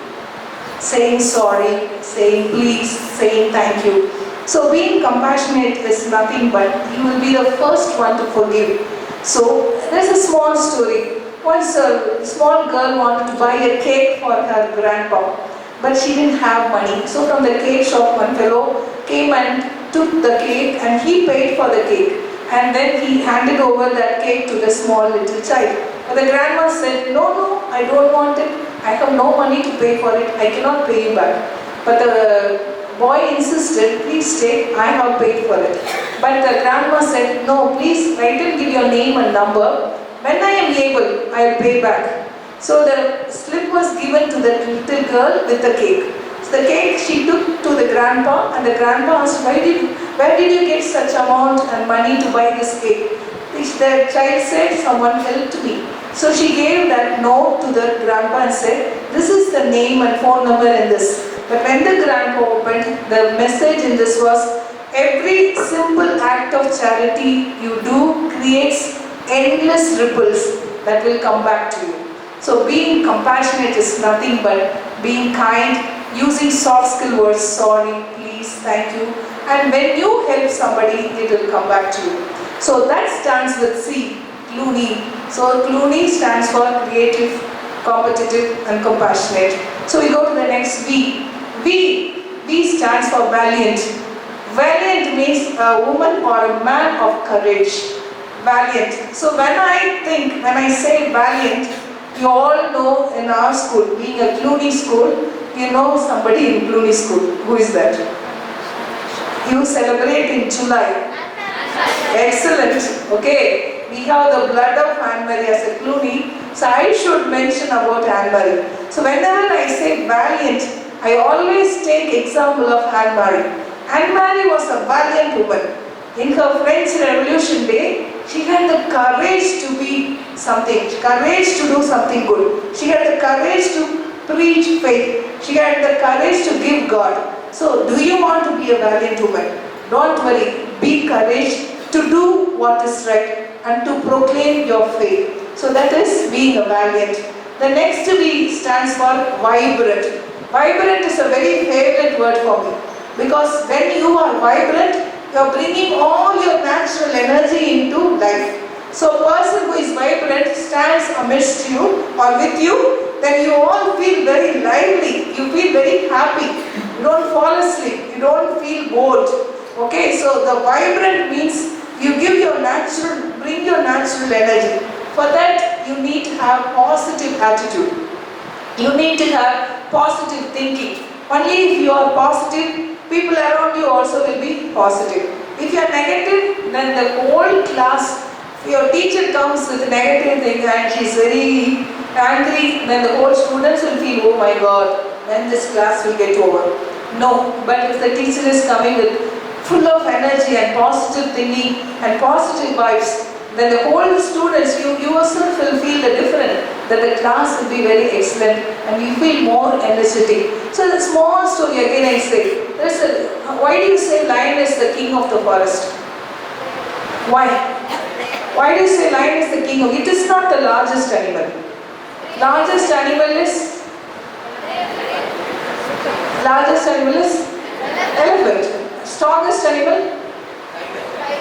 Saying sorry, saying please, saying thank you. So being compassionate is nothing but you will be the first one to forgive. So there's a small story. Once a small girl wanted to buy a cake for her grandpa, but she didn't have money. So from the cake shop, one fellow came and took the cake, and he paid for the cake. And then he handed over that cake to the small little child. But the grandma said, no, I don't want it. I have no money to pay for it. I cannot pay you back. But the boy insisted, please take, I have paid for it. But the grandma said, no, please write and give your name and number. When I am able, I will pay back. So the slip was given to the little girl with the cake. So the cake she took to the grandpa, and the grandpa asked, where did you get such amount and money to buy this cake? The child said, someone helped me. So she gave that note to the grandpa and said, this is the name and phone number in this. But when the grandpa opened, the message in this was, every simple act of charity you do creates endless ripples that will come back to you. So being compassionate is nothing but being kind, using soft skill words, sorry, please, thank you. And when you help somebody, it will come back to you. So that stands with C, Clooney. So Clooney stands for creative, competitive and compassionate. So we go to the next V. V stands for valiant. Valiant means a woman or a man of courage. Valiant. So when I say valiant, you all know in our school, being a Clooney school, you know somebody in Clooney school. Who is that? You celebrate in July. Excellent. Okay. We have the blood of Anne Marie as a Clooney. So I should mention about Anne Marie. So whenever I say valiant, I always take example of Anne Marie. Anne Marie was a valiant woman. In her French Revolution day, she had the courage to be something, courage to do something good. She had the courage to preach faith. She had the courage to give God. So do you want to be a valiant woman? Don't worry, be courage to do what is right and to proclaim your faith. So that is being a valiant. The next V stands for vibrant. Vibrant is a very favorite word for me, because when you are vibrant, you are bringing all your natural energy into life. So a person who is vibrant stands amidst you or with you, then you all feel very lively, you feel very happy, you don't fall asleep, you don't feel bored. Okay, so the vibrant means you give your natural, bring your natural energy. For that, you need to have positive attitude. You need to have positive thinking. Only if you are positive, people around you also will be positive. If you are negative, then the whole class, your teacher comes with negative thing and she is very angry, then the whole students will feel, oh my God, when this class will get over. No, but if the teacher is coming with full of energy and positive thinking and positive vibes, then the whole students, you yourself will feel the difference, that the class will be very excellent and you feel more energetic. So the small story again I say, why do you say lion is the king of the forest? Why? Why do you say lion is the king of, it is not the largest animal. Largest animal is elephant. Strongest animal?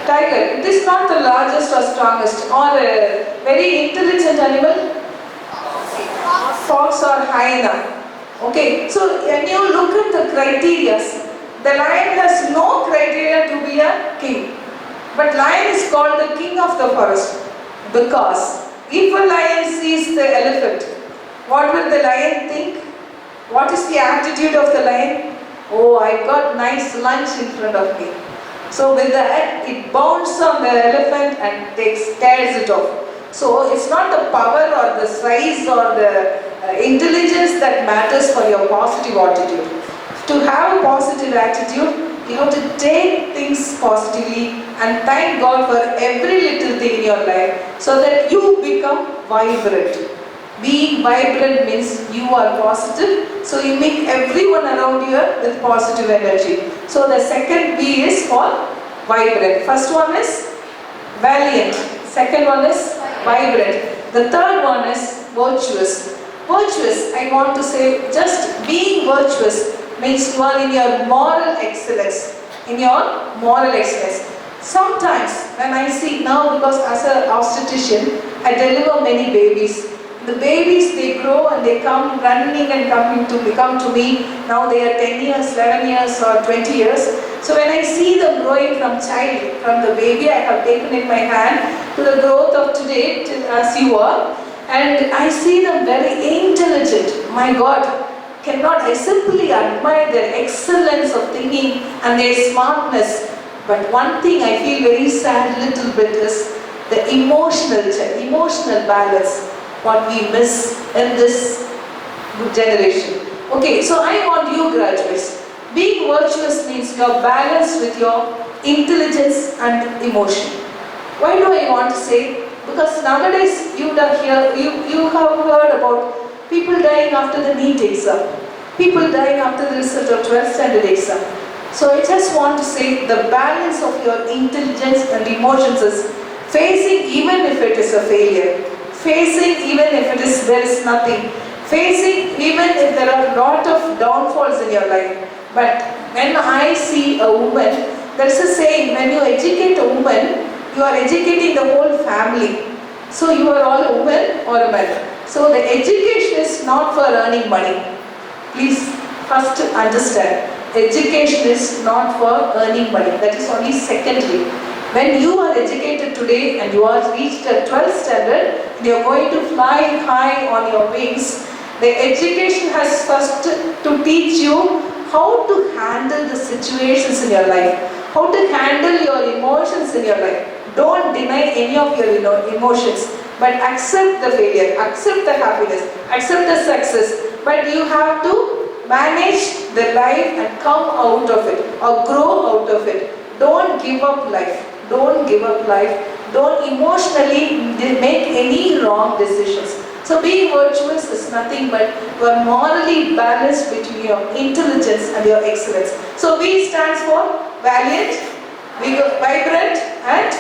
Tiger. It is not the largest or strongest. Or a very intelligent animal? Fox or hyena. Okay, so when you look at the criteria, the lion has no criteria to be a king. But lion is called the king of the forest because if a lion sees the elephant, what will the lion think? What is the attitude of the lion? Oh, I got nice lunch in front of me. So with that, it bounds on the elephant and tears it off. So it's not the power or the size or the intelligence that matters for your positive attitude. To have a positive attitude, you have to take things positively and thank God for every little thing in your life so that you become vibrant. Being vibrant means you are positive, so you make everyone around you with positive energy. So the second V is for vibrant. First one is valiant. Second one is vibrant. The third one is virtuous. Virtuous, I want to say, just being virtuous means you are in your moral excellence. In your moral excellence. Sometimes when I see now, because as an obstetrician, I deliver many babies. The babies, they grow and they come running and come to me. Now they are 10 years, 11 years or 20 years. So when I see them growing from the baby I have taken in my hand to the growth of today as you are, and I see them very intelligent. My God, I simply admire their excellence of thinking and their smartness. But one thing I feel very sad little bit is the emotional balance, what we miss in this generation. Okay, so I want you graduates, being virtuous means you are balanced with your intelligence and emotion. Why do I want to say? Because nowadays you have heard about people dying after the NEET exam, people dying after the result of 12th standard exam. So I just want to say the balance of your intelligence and emotions is facing even if it is a failure, facing even if there is nothing, facing even if there are a lot of downfalls in your life. But when I see a woman, there is a saying, when you educate a woman, you are educating the whole family. So you are all a woman or a man. So the education is not for earning money. Please first understand, education is not for earning money. That is only secondary. When you are educated today and you are reached a 12th standard, and you are going to fly high on your wings, the education has first to teach you how to handle the situations in your life, how to handle your emotions in your life. Don't deny any of your emotions, but accept the failure, accept the happiness, accept the success. But you have to manage the life and come out of it or grow out of it. Don't give up life. Don't give up life. Don't emotionally make any wrong decisions. So being virtuous is nothing but you are morally balanced between your intelligence and your excellence. So V stands for valiant, vibrant and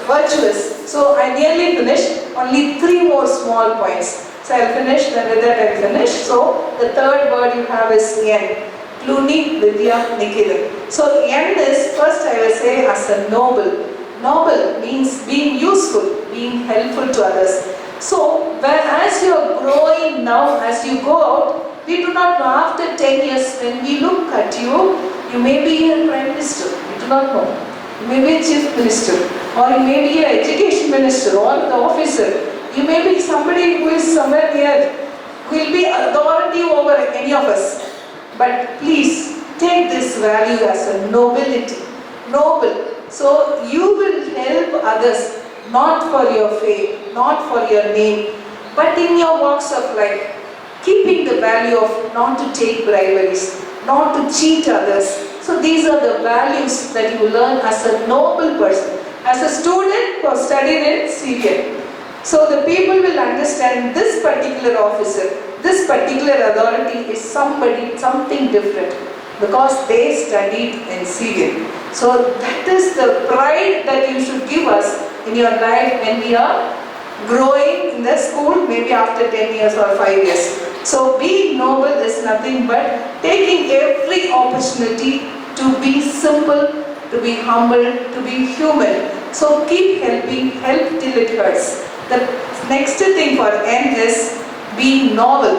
virtuous. So I nearly finished. Only 3 more small points. So I'll finish, then with that I'll finish. So the third word you have is N. Pluni Vidya Nikhilan. So N is, first I will say, as a noble. Noble means being useful, being helpful to others. So as you are growing now, as you go out, we do not know, after 10 years when we look at you, you may be a prime minister, we do not know. You may be a chief minister, or you may be an education minister, or the officer. You may be somebody who is somewhere near, who will be authority over any of us. But please take this value as a nobility. Noble. So you will help others, not for your fame, not for your name, but in your walks of life, keeping the value of not to take briberies, not to cheat others. So these are the values that you learn as a noble person, as a student who has studied in CVN. So the people will understand this particular officer, this particular authority is something different because they studied in CVN. So that is the pride that you should give us in your life when we are growing in the school, maybe after 10 years or 5 years. So being noble is nothing but taking every opportunity to be simple, to be humble, to be human. So keep helping, help till it hurts. The next thing for N is being novel.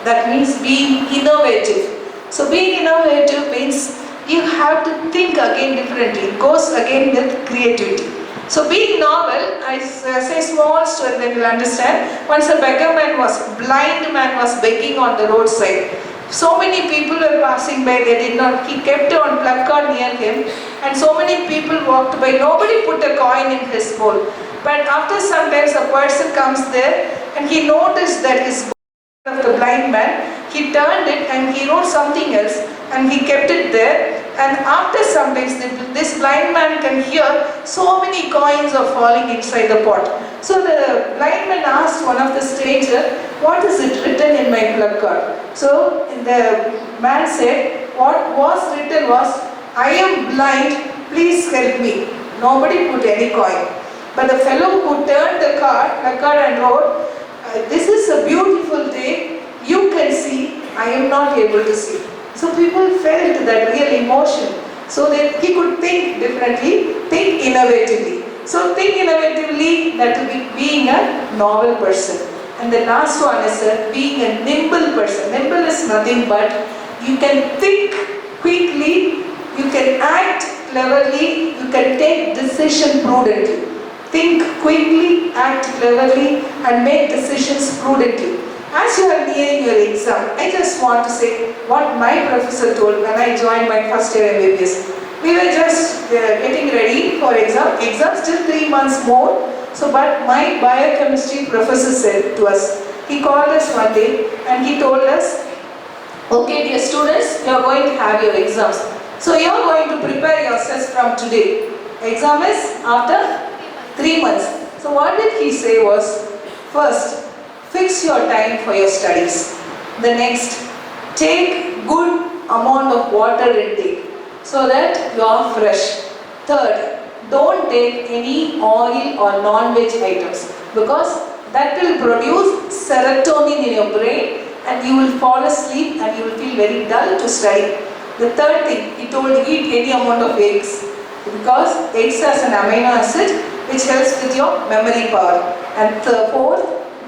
That means being innovative. So being innovative means you have to think again differently. It goes again with creativity. So being novel, I say small story that you'll understand. Once a blind man was begging on the roadside. So many people were passing by, he kept on placard near him, and so many people walked by. Nobody put a coin in his bowl. But after some time a person comes there and he noticed that his bowl of the blind man, he turned it and he wrote something else and he kept it there. And after some days, this blind man can hear so many coins are falling inside the pot. So the blind man asked one of the strangers, "What is it written in my placard?" So the man said, what was written was, "I am blind, please help me." Nobody put any coin. But the fellow who turned the placard and wrote, "This is a beautiful day, you can see, I am not able to see." So people felt that real emotion. So that he could think differently, think innovatively. So think innovatively, that will be being a novel person. And the last one is being a nimble person. Nimble is nothing but you can think quickly, you can act cleverly, you can take decision prudently. Think quickly, act cleverly and make decisions prudently. As you are nearing your exam, I just want to say what my professor told when I joined my first year MBBS. We were just getting ready for exam still 3 months more. So but my biochemistry professor said to us, he called us one day and he told us, "Okay dear students, you are going to have your exams. So you are going to prepare yourselves from today. Exam is after 3 months. So what did he say was, first, fix your time for your studies. The next, take good amount of water intake so that you are fresh. Third, don't take any oil or non-veg items because that will produce serotonin in your brain and you will fall asleep and you will feel very dull to study. The third thing, he told, eat any amount of eggs because eggs has an amino acid which helps with your memory power. And fourth,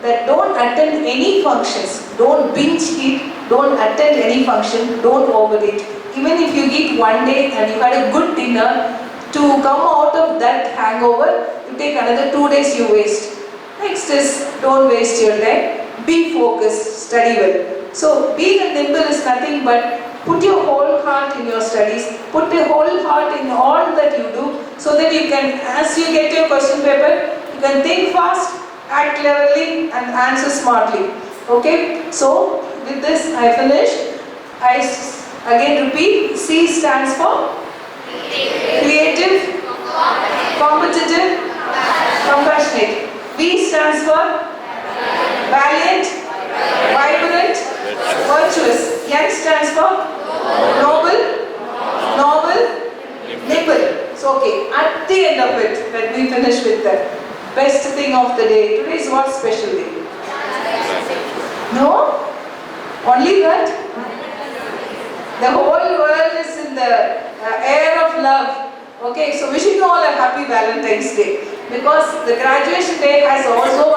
that don't attend any functions. Don't binge eat, don't attend any function, don't overeat. Even if you eat one day and you had a good dinner, to come out of that hangover, you take another 2 days you waste. Next is, don't waste your time. Be focused, study well. So being a nimble is nothing but put your whole heart in your studies, put your whole heart in all that you do, so that you can, as you get your question paper, you can think fast, act cleverly and answer smartly. Okay, so with this I finish. I again repeat, C stands for creative, competitive, compassionate. V stands for valiant, vibrant, virtuous. N stands for noble, noble, nimble. So okay, at the end of it, let me finish with the best thing of the day. Today is what special day? No? Only that? The whole world is in the air of love. Okay, so wishing you all a happy Valentine's Day. Because the graduation day has also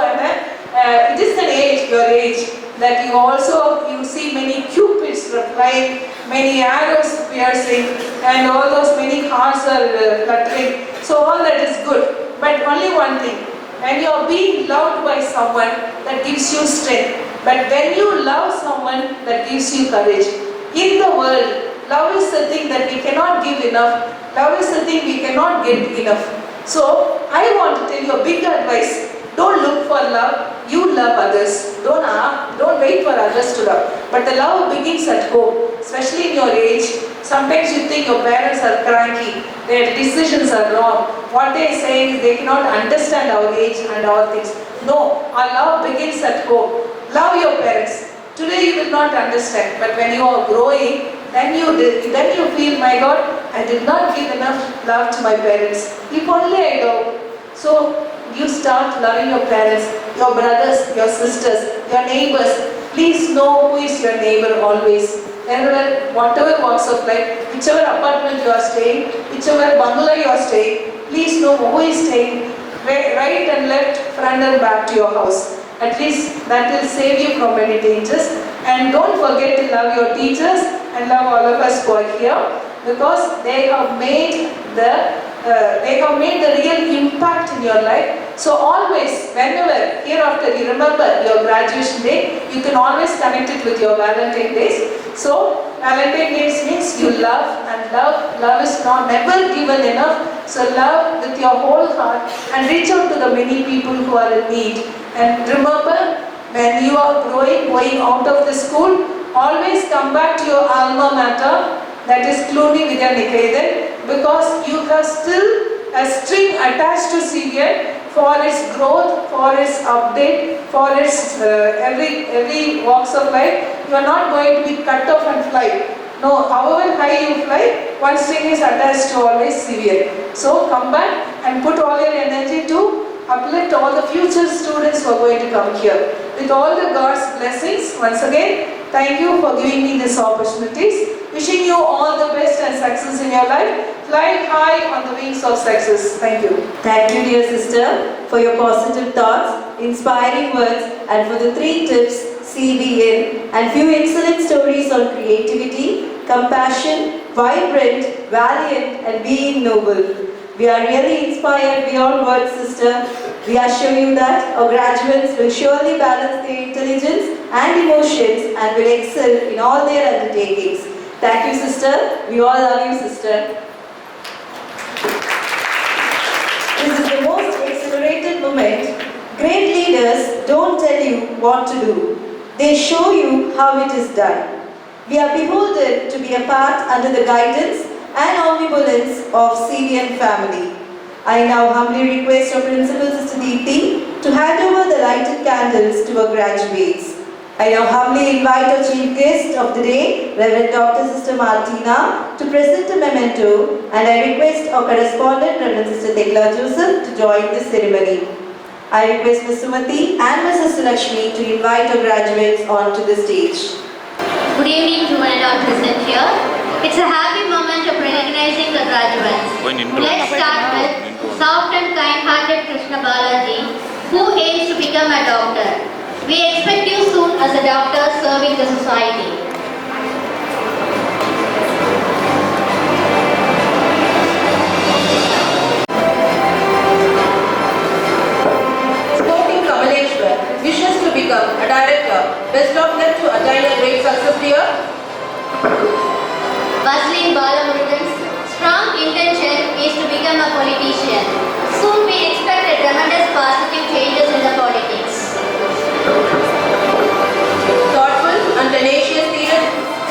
it is an age, your age, that you see many cupids flying, many arrows piercing, and all those many hearts are fluttering. So all that is good. But only one thing, when you are being loved by someone, that gives you strength. But when you love someone, that gives you courage. In the world, love is the thing that we cannot give enough. Love is the thing we cannot get enough. So I want to tell you a big advice. Don't look for love, you love others. Don't wait for others to love. But the love begins at home, especially in your age. Sometimes you think your parents are cranky, their decisions are wrong. What they say is they cannot understand our age and our things. No, our love begins at home. Love your parents. Today you will not understand, but when you are growing, then you feel, my God, I did not give enough love to my parents. If only I love. So you start loving your parents, your brothers, your sisters, your neighbors. Please know who is your neighbor always. Wherever, whatever walks of life, whichever apartment you are staying, whichever bungalow you are staying, please know who is staying right and left, front and back to your house. At least that will save you from many dangers. And don't forget to love your teachers and love all of us who are here, because they have made the real impact in your life. So always, whenever, hereafter you remember your graduation day, you can always connect it with your Valentine days. So Valentine days means you love, and love is never given enough. So love with your whole heart and reach out to the many people who are in need. And remember, when you are going out of the school, always come back to your alma mater, that is Cluny Vidyaniketan, because you have still a string attached to CVN for its growth, for its update, for its every walks of life. You are not going to be cut off and fly. No, however high you fly, one string is attached to always CVN. So come back and put all your energy to uplift all the future students who are going to come here. With all the God's blessings, once again, thank you for giving me these opportunities. Wishing you all the best and success in your life. Fly high on the wings of success. Thank you. Thank you, dear sister, for your positive thoughts, inspiring words, and for the 3 tips, CVN, and few excellent stories on creativity, compassion, vibrant, valiant, and being noble. We are really inspired beyond words, sister. We assure you that our graduates will surely balance their intelligence and emotions and will excel in all their undertakings. Thank you, sister. We all love you, sister. This is the most accelerated moment. Great leaders don't tell you what to do. They show you how it is done. We are beholden to be a part under the guidance and omnipotence of CVN family. I now humbly request our Principal Sister Deepthi to hand over the lighted candles to our graduates. I now humbly invite our chief guest of the day, Reverend Dr. Sister Martina, to present a memento, and I request our correspondent, Reverend Sister Tekla Joseph, to join the ceremony. I request Ms. Sumati and Ms. Sister Lakshmi to invite our graduates onto the stage. Good evening to one and all present here. It's a happy moment of recognizing the graduates. Let's start with soft and kind-hearted Krishna Balaji, who aims to become a doctor. We expect you soon as a doctor serving the society. Sporting Kamaleshwar wishes to become a director. Best of luck to attain a great success here. Vaseline Balamurugan's strong intention is to become a politician. Soon we expect a tremendous positive changes in the politics. Thoughtful and tenacious Dheeraj,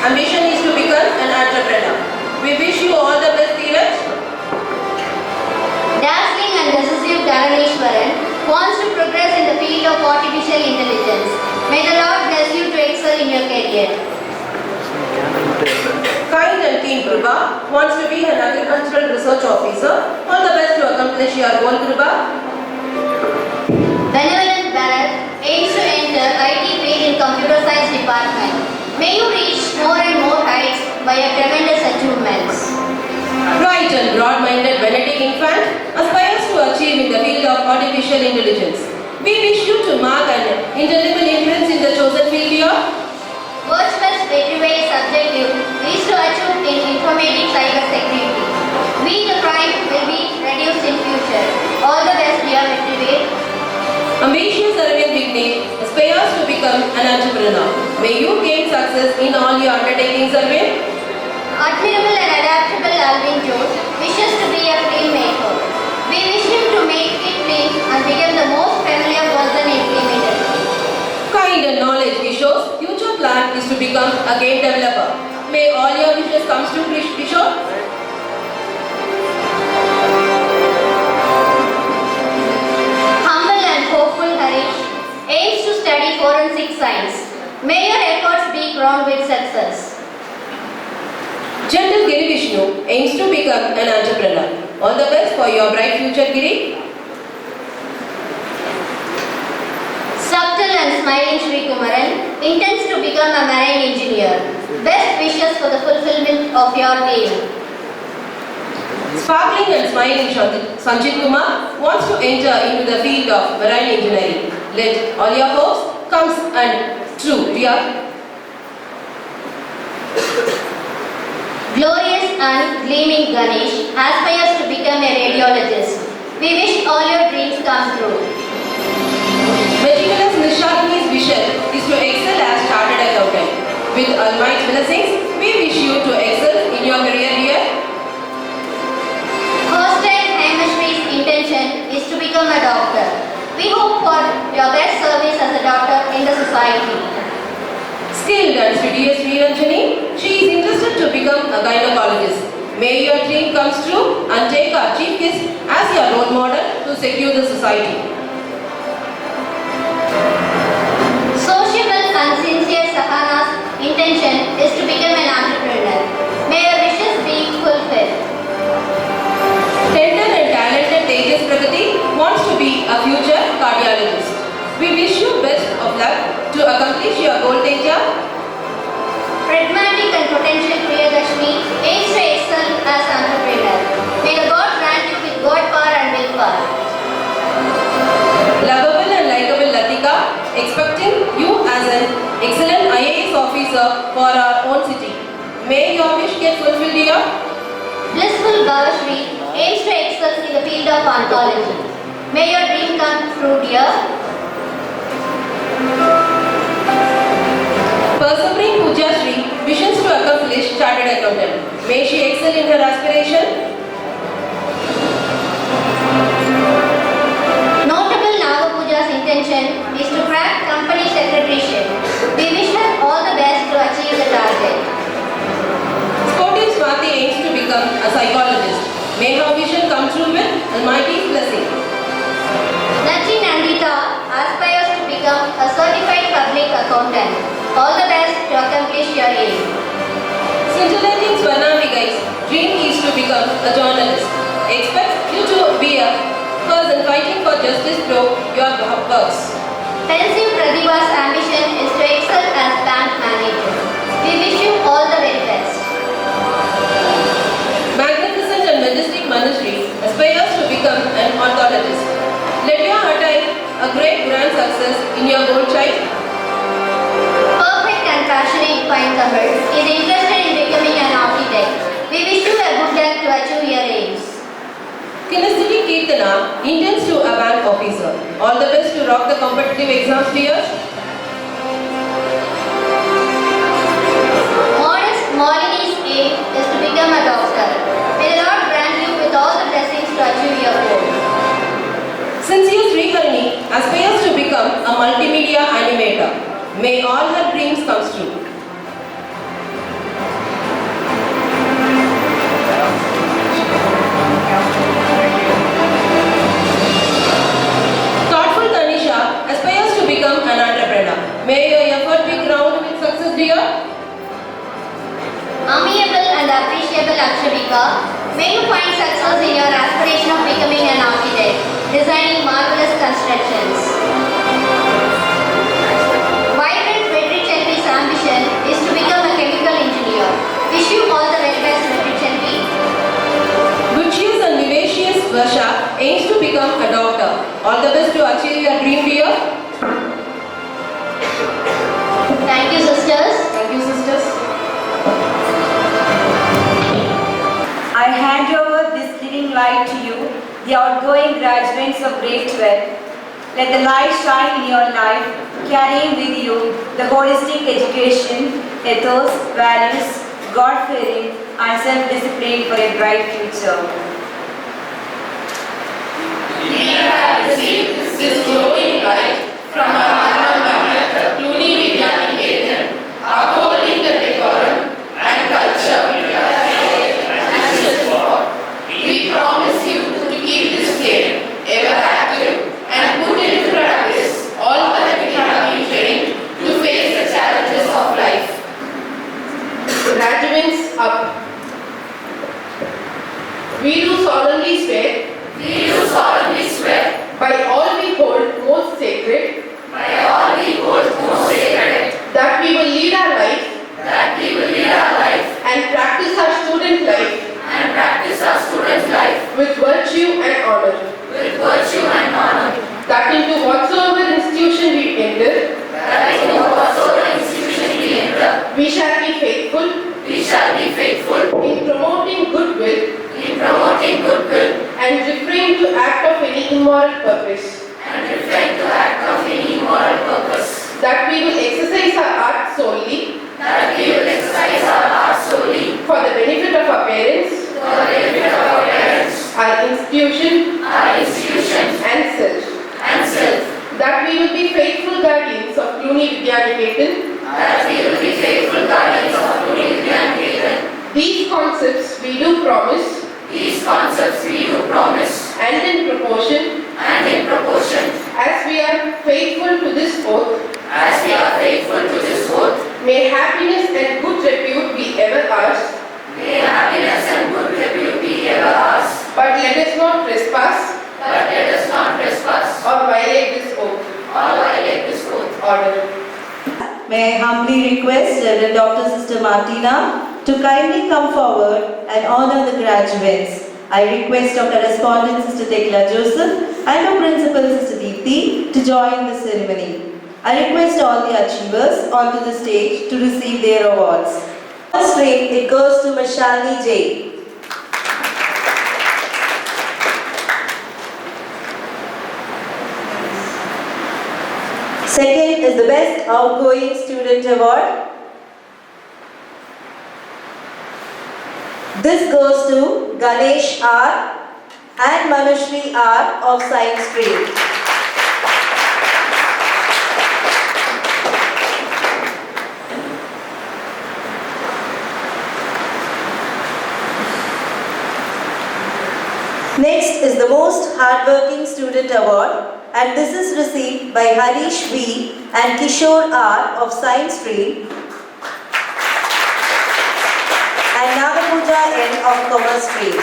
ambition is to become an entrepreneur. We wish you all the best, Dheeraj. Dazzling and decisive Dharaneshwaran wants to progress in the field of artificial intelligence. May the Lord bless you to excel in your career. Kind and keen Kruba wants to be an agricultural research officer. All the best to accomplish your goal, Kruba. Benevolent Bharat aims to enter IT field in computer science department. May you reach more and more heights by your tremendous achievements. Bright and broad-minded Benedict Infant aspires to achieve in the field of artificial intelligence. We wish you to mark an indelible imprint in the chosen field here. Virtuous Vetriway's objective is to achieve in informatic cyber security. We, the crime, will be reduced in future. All the best, dear Vetriway. Ambitious Arvind Vignesh aspires to become an entrepreneur. May you gain success in all your undertakings, Arvind. Admirable and adaptable Alvin Jones wishes to be a filmmaker. We wish him to make hit films and become the most familiar person in film industry. Kind and knowledge Kishore's future plan is to become a game developer. May all your wishes come true, Kishore. Humble and hopeful Harish aims to study forensic science. May your efforts be crowned with success. Gentle Giri Vishnu aims to become an entrepreneur. All the best for your bright future, Giri. Subtle and smiling Sri Kumaran intends to become a marine engineer. Best wishes for the fulfillment of your dream. Sparkling and smiling Sanjit Kumar wants to enter into the field of marine engineering. Let all your hopes come and true, dear. Glorious and gleaming Ganesh aspires to become a radiologist. We wish all your dreams come true. Meticulous Nishalini's vision is to excel as chartered accountant. With Almighty's blessings, we wish you to excel in your career here. Hostile Hemashri's intention is to become a doctor. We hope for your best service as a doctor in the society. Skilled and studious Niranjani, she is interested to become a gynecologist. May your dream come true and take our chief guest as your role model to secure the society. Sociable and sincere Sahana's intention is to become an entrepreneur. May your wishes be fulfilled. Tender and talented Tejas Pragati wants to be a future cardiologist. We wish you best of luck to accomplish your goal, Teja. Pragmatic and potential Priyadashmi aims to excel as entrepreneur. May the God grant you with God power and willpower. Lovable and likable Latika, expecting you as an excellent IAS officer for our own city. May your wish get fulfilled here. Blissful Bhavashri aims to excel in the field of oncology. May your dream come true, dear. Persevering Pooja Shri wishes to accomplish chartered accountant. May she excel in her aspiration. Notable Nagapuja's intention is to crack company secretaryship. We wish her all the best to achieve the target. Sporting Swati aims to become a psychologist. May her vision come true with Almighty's blessing. Nachi Nandita aspires to become a certified public accountant. All the best to accomplish your aim. Scintillating Swarna Vigai's dream is to become a journalist. Expect you to be a person fighting for justice through your works. Pensive Pradhiva's ambition is to excel as bank manager. We wish you all the very best. Magnificent and majestic Manushree aspires to become an oncologist. Let your attain a great grand success in your own child? Perfect and passionate Painkamber is interested in becoming an architect. We wish you a good luck to achieve your aims. Kinesthetic Kirtana intends to a bank officer. All the best to rock the competitive exams, dear. Modest Molini's aim is to become a doctor. May the Lord grant you with all the blessings to achieve your goal. Sincere Sriharini aspires to become a multimedia animator. May all her dreams come true. Thoughtful Tanisha aspires to become an entrepreneur. May your effort be crowned with success, dear. Amiable and appreciable Akshabika, may you find success in your aspiration of becoming an architect, designing marvelous constructions. Vibrant Frederick Chelby's ambition is to become a chemical engineer. Wish you all the very best, Frederick Chelby. Virtuous and vivacious Varsha aims to become a doctor. All the best to achieve your dream, dear. Thank you, sisters. Thank you, sisters. I hand over this living light to you, the outgoing graduates of grade 12. Let the light shine in your life, carrying with you the holistic education, ethos, values, God-fearing and self-discipline for a bright future. We have received this glowing light from our alma mater, Cluny Vidyaniketan, upholding the decorum and culture we have created and stood for. We promise you to keep this flame ever active and put into practice all that we have been trained to face the challenges of life. Graduates up. We do solemnly swear. We do solemnly swear. By all we hold most sacred. By all we hold most sacred. That we will lead our life. That we will lead our life. And practice our student life. And practice our student life. With virtue and honor. With virtue and honor. That into whatsoever institution we enter. That into whatsoever institution we enter. We shall be faithful. We shall be faithful. In promoting goodwill. In promoting goodwill. And refrain to act of any immoral purpose. And refrain to act of any immoral purpose. That we will exercise our art solely. That we will exercise our art solely. For the benefit of our parents. For the benefit of our parents. Our institution. Our institution. And self. And self. That we will be faithful guardians of Cluny Vidyaniketan. That we will be faithful guardians of Cluny Vidyaniketan. These concepts we do promise. These concepts we do promise. And in proportion. And in proportion. As we are faithful to this oath. As we are faithful to this oath. May happiness and good repute be ever ours. May happiness and good repute be ever ours. But let us not trespass. But let us not trespass. Or violate this oath. Or violate this oath. Order. May I humbly request Reverend Dr. Sister Martina to kindly come forward and honor the graduates. I request our correspondent Sister Tekla Joseph and our principal Sister Deepthi to join the ceremony. I request all the achievers onto the stage to receive their awards. First rate, it goes to Mashalini J. Second is the Best Outgoing Student Award. This goes to Ganesh R and Manushri R of Science Stream. Next is the Most Hardworking Student Award, and this is received by Harish V and Kishore R of Science Stream and Nagapuja N of Commerce Stream.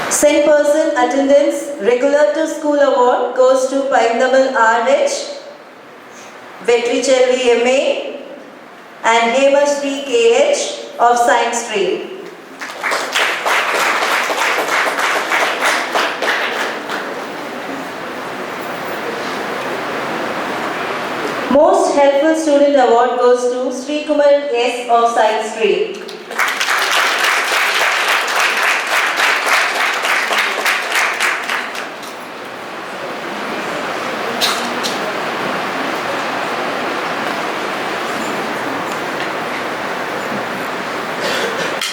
Sent Person Attendance Regular to School Award goes to Paindamal RH, Vetri Chelvi MA and Hemashri KH of Science Stream. Most Helpful Student Award goes to Sri Kumar S of Science Stream.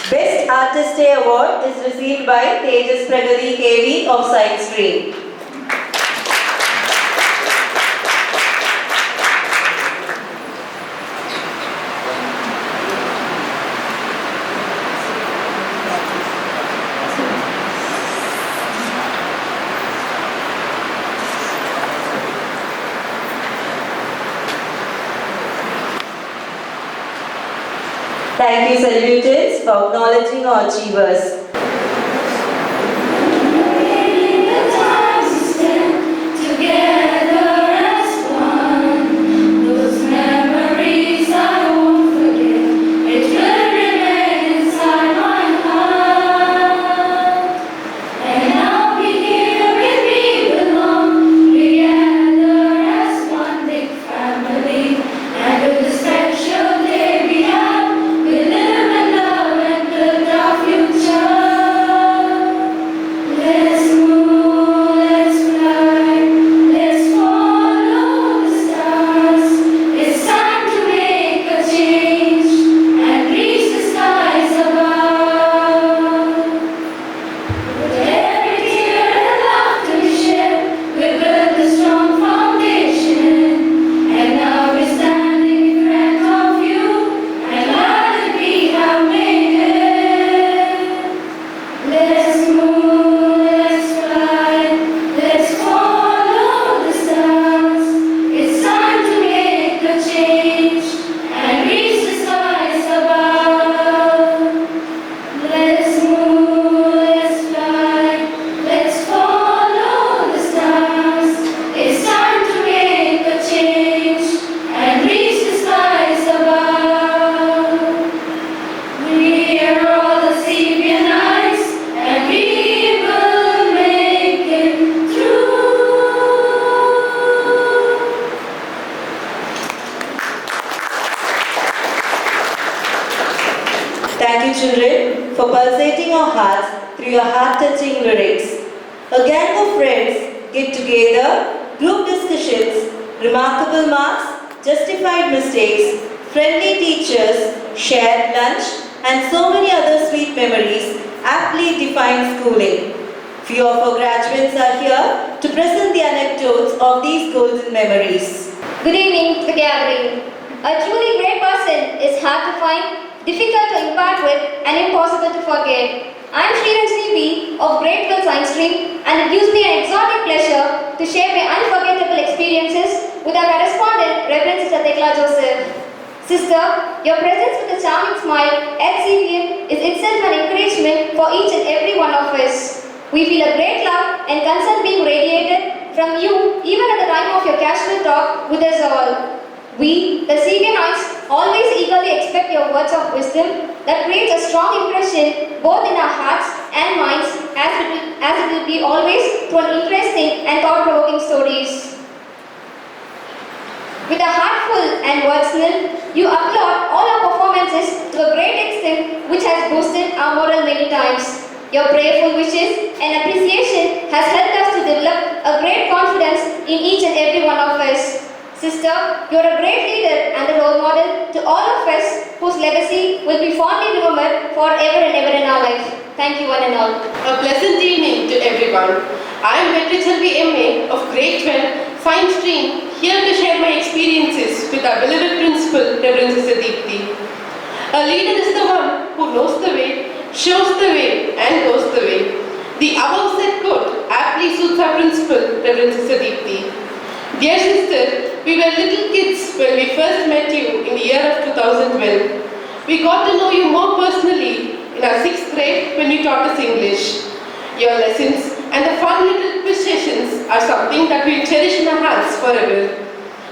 Best Artist Day Award is received by Tejas Pragati KV of Science Stream. Thank you, salutants, for acknowledging our achievers. Thank you, children, for pulsating our hearts through your heart-touching lyrics. A gang of friends get together, group discussions, remarkable marks, justified mistakes, friendly teachers, shared lunch, and so many other sweet memories aptly define schooling. Few of our graduates are here to present the anecdotes of these golden memories. Good evening to the gathering. A truly great person is hard to find, difficult to impart with, and impossible to forget. I am Sriranjini B of Grade 12 Science Stream, and it gives me an exotic pleasure to share my unforgettable experiences with our correspondent, Reverend Sister Tekla Joseph. Sister, your presence with a charming smile at CVN is itself an encouragement for each and every one of us. We feel a great love and concern being radiated from you even at the time of your casual talk with us all. We, the CVNites, always eagerly expect your words of wisdom that creates a strong impression both in our hearts and minds as it will be always through an interesting and thought-provoking stories. With a heart full and words nil, you applaud all our performances to a great extent which has boosted our morale many times. Your prayerful wishes and appreciation has helped us to develop a great confidence in each and every one of us. Sister, you are a great leader and a role model to all of us whose legacy will be fondly remembered forever and ever in our life. Thank you one and all. A pleasant evening to everyone. I am Vetrichalvi MA of Grade 12 Science Stream, here to share my experiences with our beloved principal, Reverend Sister Deepthi. A leader is the one who knows the way, shows the way, and goes the way. The above said quote aptly suits our principal, Reverend Sister Deepthi. Dear sister, we were little kids when we first met you in the year of 2012. We got to know you more personally in our 6th grade when you taught us English. Your lessons and the fun little quiz sessions are something that we'll cherish in our hearts forever.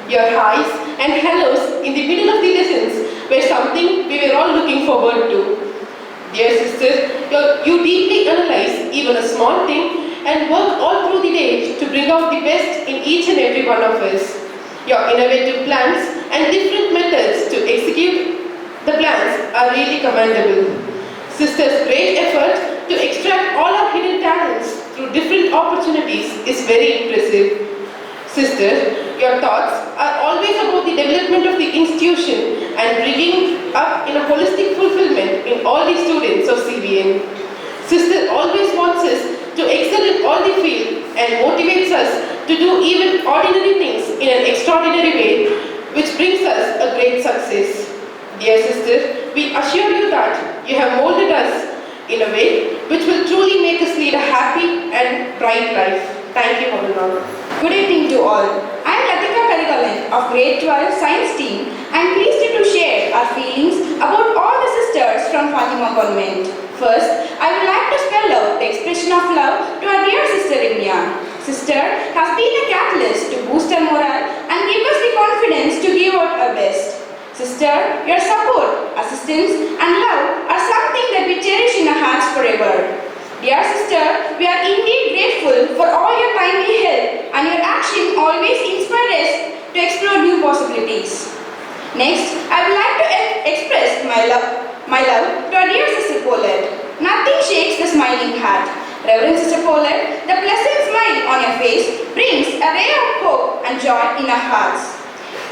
Your highs and hellos in the middle of the lessons were something we were all looking forward to. Dear sister, you deeply analyze even a small thing and work all through the day to bring out the best in each and every one of us. Your innovative plans and different methods to execute the plans are really commendable. Sisters' great effort to extract all our hidden talents through different opportunities is very impressive. Sister, your thoughts are always about the development of the institution and bringing up in a holistic fulfillment in all the students of CVN. Sister always wants us to excel in all the field and motivates us to do even ordinary things in an extraordinary way, which brings us a great success. Dear sister, we assure you that you have molded us in a way which will truly make us lead a happy and bright life. Thank you, Madhuna. Good evening to all. I am Latika Karigalan of Grade 12 Science Team. I am pleased to share our feelings about all the sisters from Fatima Convent. First, I would like to spell out the expression of love to our dear sister Imya. Sister has been a catalyst to boost our morale and give us the confidence to give out our best. Sister, your support, assistance and love are something that we cherish in our hearts forever. Dear sister, we are indeed grateful for all your kindly help and your action always inspire us to explore new possibilities. Next, I would like to express my love to our dear sister Paulette. Nothing shakes the smiling heart. Reverend Sister Paulette, the pleasant smile on your face brings a ray of hope and joy in our hearts.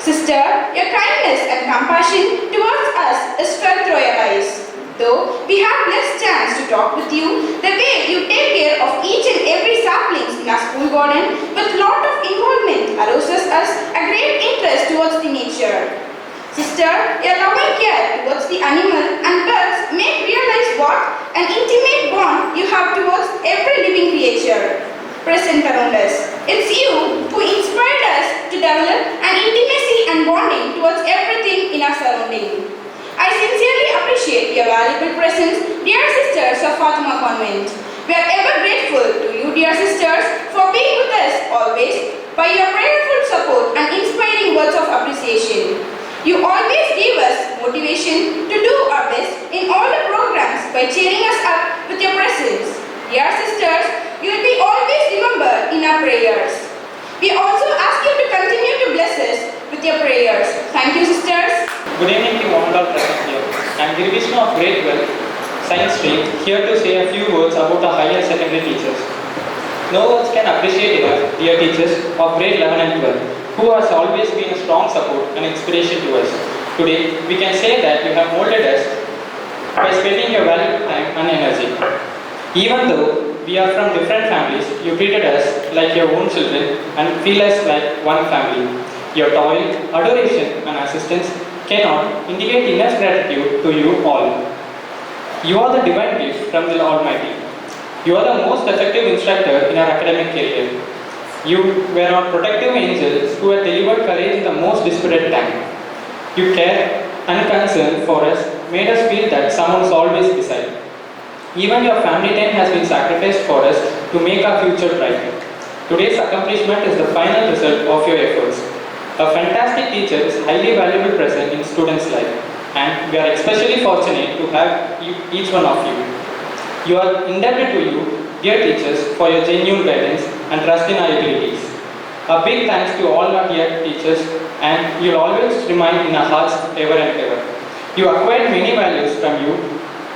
Sister, your kindness and compassion towards us is felt through your eyes. Though we have less chance to talk with you, the way you take care of each and every saplings in our school garden with lot of involvement arouses us a great interest towards the nature. Sister, your loving care towards the animal and birds make realize what an intimate bond you have towards every living creature present around us. It's you who inspired us to develop an intimacy and bonding towards everything in our surrounding. I sincerely appreciate your valuable presence, dear sisters of Fatima Convent. We are ever grateful to you, dear sisters, for being with us always by your prayerful support and inspiring words of appreciation. You always give us motivation to do our best in all the programs by cheering us up with your presence. Dear sisters, you will be always remembered in our prayers. We also ask you to continue to bless us with your prayers. Thank you, sisters. Good evening to all present here. I am Girvishnu of Grade 12 Science Stream, here to say a few words about the higher secondary teachers. No words can appreciate enough, dear teachers of Grade 11 and 12, who has always been a strong support and inspiration to us. Today, we can say that you have molded us by spending your valuable time and energy. Even though we are from different families, you treated us like your own children and feel us like one family. Your toil, adoration and assistance cannot indicate enough gratitude to you all. You are the divine gift from the Almighty. You are the most effective instructor in our academic career. You were our protective angels who have delivered courage in the most desperate time. Your care and concern for us made us feel that someone is always beside. Even your family time has been sacrificed for us to make our future bright. Today's accomplishment is the final result of your efforts. A fantastic teacher is highly valuable present in students' life, and we are especially fortunate to have each one of you. You are indebted to you, dear teachers, for your genuine guidance and trust in our abilities. A big thanks to all our dear teachers, and you'll always remain in our hearts ever and ever. You acquired many values from you,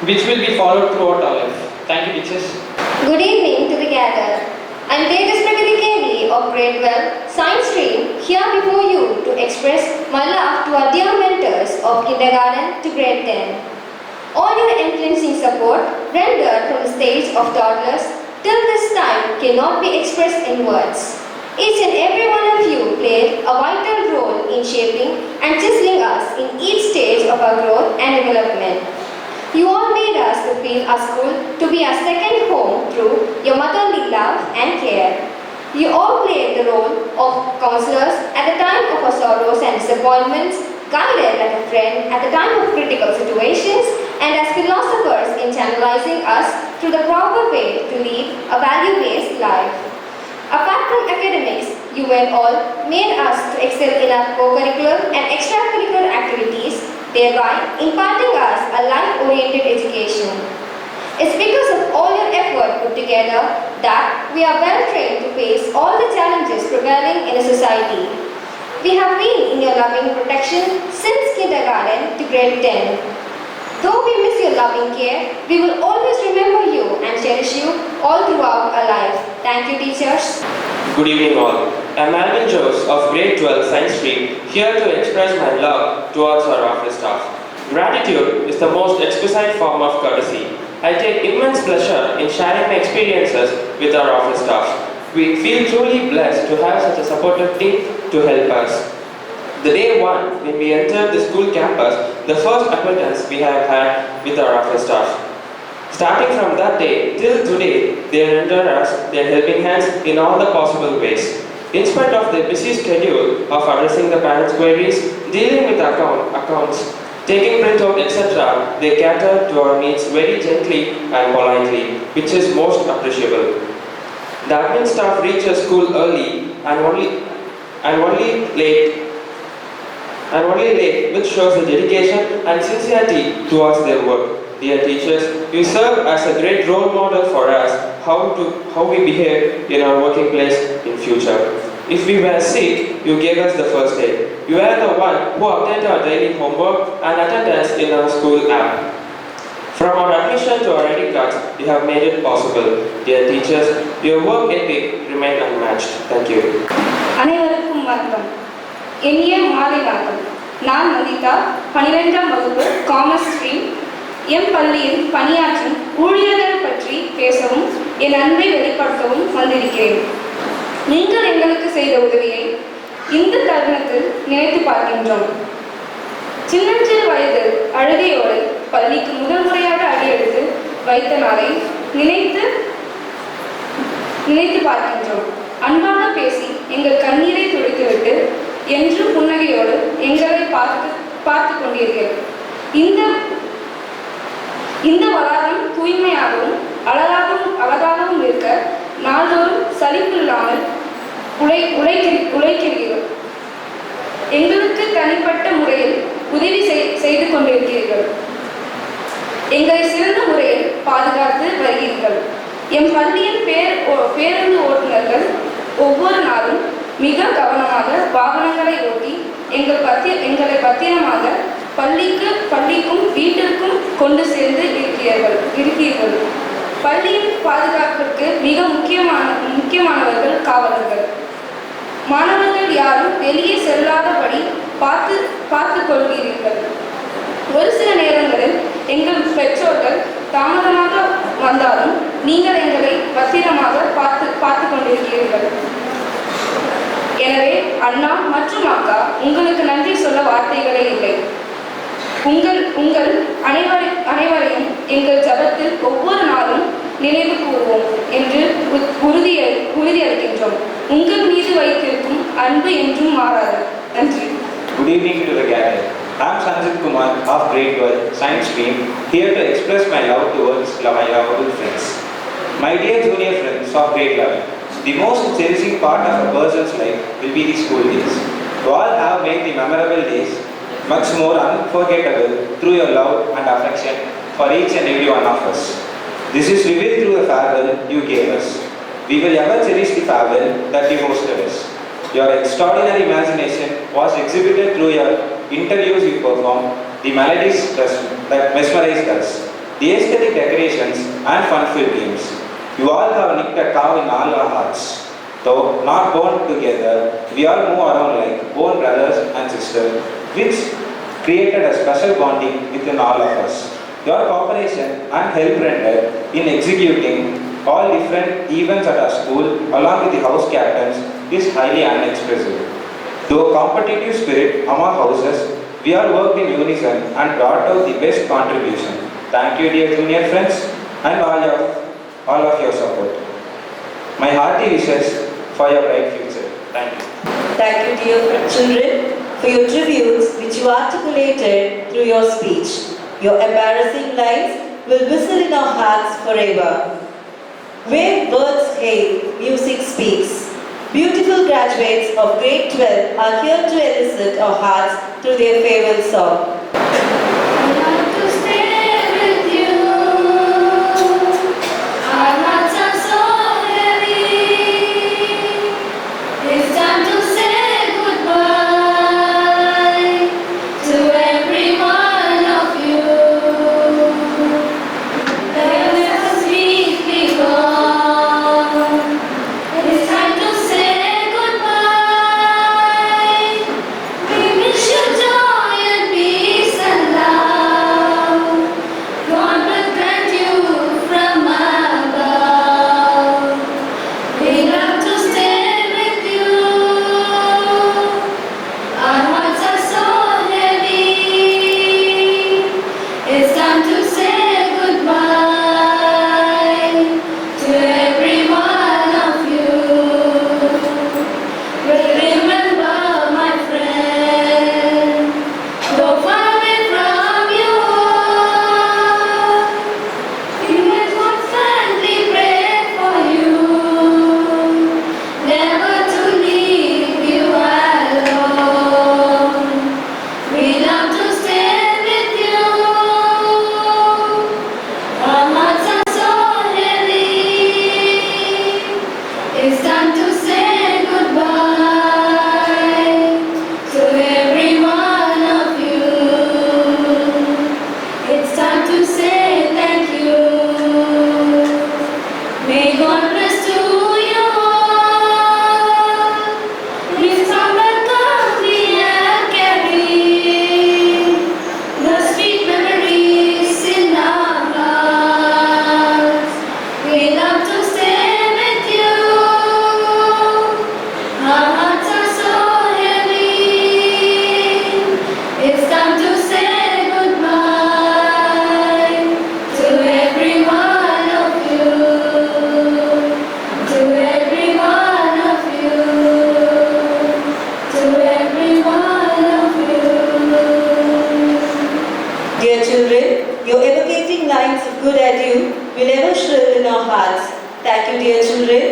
which will be followed throughout our life. Thank you, teachers. Good evening to the gathered. I am Tejaswini Kelly of Grade 12 Science Stream, here before you to express my love to our dear mentors of kindergarten to grade 10. All your influencing support rendered from the stage of toddlers till this time cannot be expressed in words. Each and every one of you played a vital role in shaping and chiseling us in each stage of our growth and development. You all made us to feel our school to be our second home through your motherly love and care. You all played the role of counselors at the time of our sorrows and disappointments, guided like a friend at the time of critical situations, and as philosophers in channelizing us through the proper way to lead a value-based life. Apart from academics, you were all made us to excel in our co-curricular and extracurricular activities, thereby imparting us a life-oriented education. It's because of all your effort put together that we are well trained to face all the challenges prevailing in a society. we have been in your loving protection since kindergarten to grade 10. Though we miss your loving care, we will always remember you and cherish you all throughout our life. Thank you, teachers. Good evening all. I'm Alvin Jose of grade 12 Science Stream, here to express my love towards our office staff. Gratitude is the most exquisite form of courtesy. I take immense pleasure in sharing my experiences with our office staff. We feel truly blessed to have such a supportive team to help us. The day one, when we entered the school campus, the first acquaintance we have had with our office staff. Starting from that day till today, they render us their helping hands in all the possible ways. In spite of their busy schedule of addressing the parents' queries, dealing with accounts, taking printout, etc., they cater to our needs very gently and politely, which is most appreciable. The admin staff reaches school early and only late, which shows the dedication and sincerity towards their work. Dear teachers, you serve as a great role model for us how we behave in our working place in future. If we were sick, you gave us the first aid. You are the one who obtained our daily homework and attendance in our school app. From our admission to our ID cards, you have made it possible. Dear teachers, your work ethic remains unmatched. Thank you. அனைவருக்கும் வணக்கம். இனிய மாலை வணக்கம். நான் மதிதா, 12ஆம் வகுப்பு commerce stream. M பள்ளியில் பணியாற்றும் ஊழியர்கள் பற்றி பேசவும் என் அன்பை வெளிப்படுத்தவும் வந்திருக்கிறேன். நீங்கள் எங்களுக்கு செய்த உதவியை இந்த தருணத்தில் நினைத்து பார்க்கின்றோம். சின்னஞ்சிறு வயதில் அழுகையோடு பள்ளிக்கு முதல் முறையாக அடியெடுத்து வைத்த நாளை நினைத்து பார்க்கின்றோம். அன்பாக பேசி எங்கள் கண்ணீரை துடைத்துவிட்டு என்று புன்னகையோடு எங்களை பார்த்து கொண்டீர்கள். இந்த வளாகம் தூய்மையாகவும் அழகாகவும் இருக்க நாள்தோறும் சலிப்பில்லாமல் உழைக்கிறீர்கள். எங்களுக்கு தனிப்பட்ட முறையில் உதவி செய்து கொண்டிருக்கிறீர்கள். எங்களை சிறந்த முறையில் பாதுகாத்து வருகிறீர்கள். எம் பள்ளியின் பேருந்து ஓட்டுநர்கள் ஒவ்வொரு நாளும் மிக கவனமாக வாகனங்களை ஓட்டி எங்களை பத்திரமாக பள்ளிக்கும் வீட்டிற்கும் கொண்டு சேர்ந்து இருக்கிறீர்கள். பள்ளியின் பாதுகாப்பிற்கு மிக முக்கியமானவர்கள் காவலர்கள். மாணவர்கள் யாரும் வெளியே செல்லாதபடி பார்த்து கொள்கிறீர்கள். ஒரு சில நேரங்களில் எங்கள் பெற்றோர்கள் தாமதமாக வந்தாலும் நீங்கள் எங்களை பத்திரமாக பார்த்து கொண்டிருக்கிறீர்கள். எனவே அண்ணா மற்றும் அக்கா, உங்களுக்கு நன்றி சொல்ல வார்த்தைகளே இல்லை. உங்கள் அனைவரையும் எங்கள் ஜபத்தில் ஒவ்வொரு நாளும் நினைவு கூறுவோம் என்று உறுதியளிக்கின்றோம். உங்கள் மீது வைத்திருக்கும் அன்பு என்றும் மாறாது. நன்றி. Good evening to the gathering. I am Sanjit Kumar of grade 12 Science Stream, here to express my love towards my lovable friends. My dear junior friends of grade 11, the most cherishing part of a person's life will be the school days. You all have made the memorable days much more unforgettable through your love and affection for each and every one of us. This is revealed through the farewell you gave us. We will ever cherish the farewell that you hosted us. Your extraordinary imagination was exhibited through your interviews you performed, the melodies that mesmerized us, the aesthetic decorations and fun-filled games. You all have nicked a cow in all our hearts. Though not born together, we all move around like own brothers and sisters, which created a special bonding within all of us. Your cooperation and help rendered in executing all different events at our school along with the house captains is highly unexpressible. Though competitive spirit among houses, we all worked in unison and brought out the best contribution. Thank you, dear junior friends, and all of your support. My hearty wishes for your bright future. Thank you. Thank you, dear children, for your tributes which you articulated through your speech. Your embarrassing lines will whistle in our hearts forever. Where words hail, music speaks. Beautiful graduates of grade 12 are here to elicit our hearts through their farewell song. It's time to say goodbye. to say thank you. May God bless to you all. Please from the cup we have carried the sweet memories in our hearts. We love to stay with you. Our hearts are so heavy. It's time to say goodbye to every one of you. To every one of you. To every one of you. Dear children, your evocating lines of good adieu will ever shrill in our hearts. Thank you, dear children.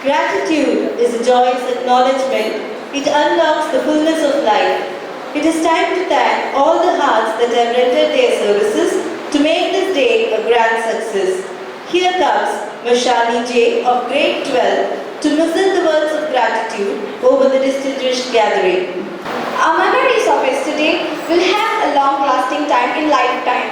Gratitude is a joyous acknowledgement. It unlocks the fullness of life. It is time to thank all the hearts that have rendered their services to make this day a grand success. Here comes Mashali J of grade 12 to listen the words of gratitude over the distinguished gathering. Our memories of yesterday will have a long-lasting time in lifetime.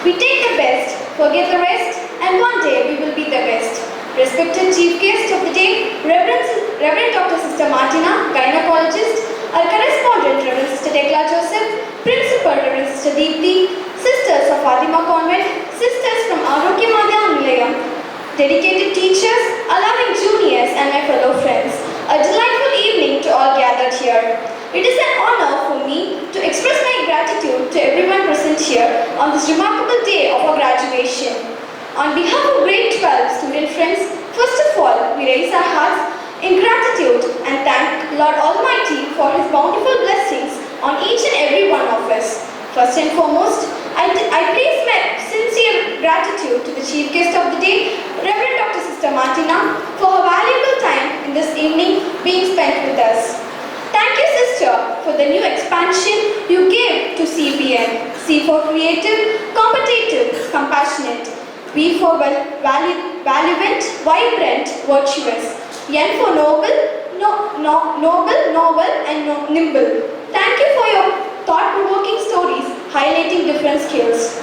We take the best, forget the rest, and one day we will be the best. Respected chief guest of the day, Reverend Dr. Sister Martina, gynecologist, our correspondent Reverend Sister Tekla Joseph, Principal Reverend Sister Deepthi, Sisters of Fatima Convent, Sisters from Arogya Madhya Nilayam, dedicated teachers, our loving juniors, and my fellow friends. A delightful evening to all gathered here. It is an honor for me to express my gratitude to everyone present here on this remarkable day of our graduation. On behalf of grade 12 student friends, first of all, we raise our hearts in gratitude and thank Lord Almighty for His bountiful blessings on each and every one of us. First and foremost, I place my sincere gratitude to the chief guest of the day, Reverend Dr. Sister Martina, for her valuable time in this evening being spent with us. Thank you, sister, for the new expansion you gave to CVN. C for creative, competitive, compassionate. V for valiant, vibrant, virtuous. N for noble, noble, and nimble. Thank you for your thought-provoking stories highlighting different skills.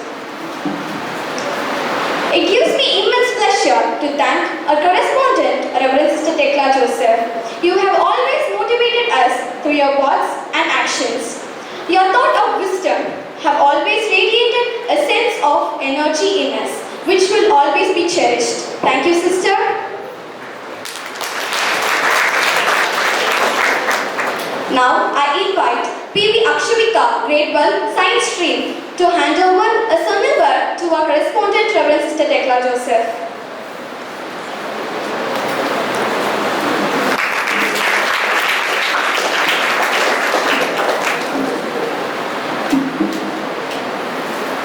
It gives me immense pleasure to thank our correspondent, Reverend Sister Tekla Joseph. You have always motivated us through your words and actions. Your thought of wisdom have always radiated a sense of energy in us, which will always be cherished. Thank you, sister. Now, I invite P.V. Akshavika, grade 12, science stream, to hand over a sermon word to our correspondent, Reverend Sister Tekla Joseph.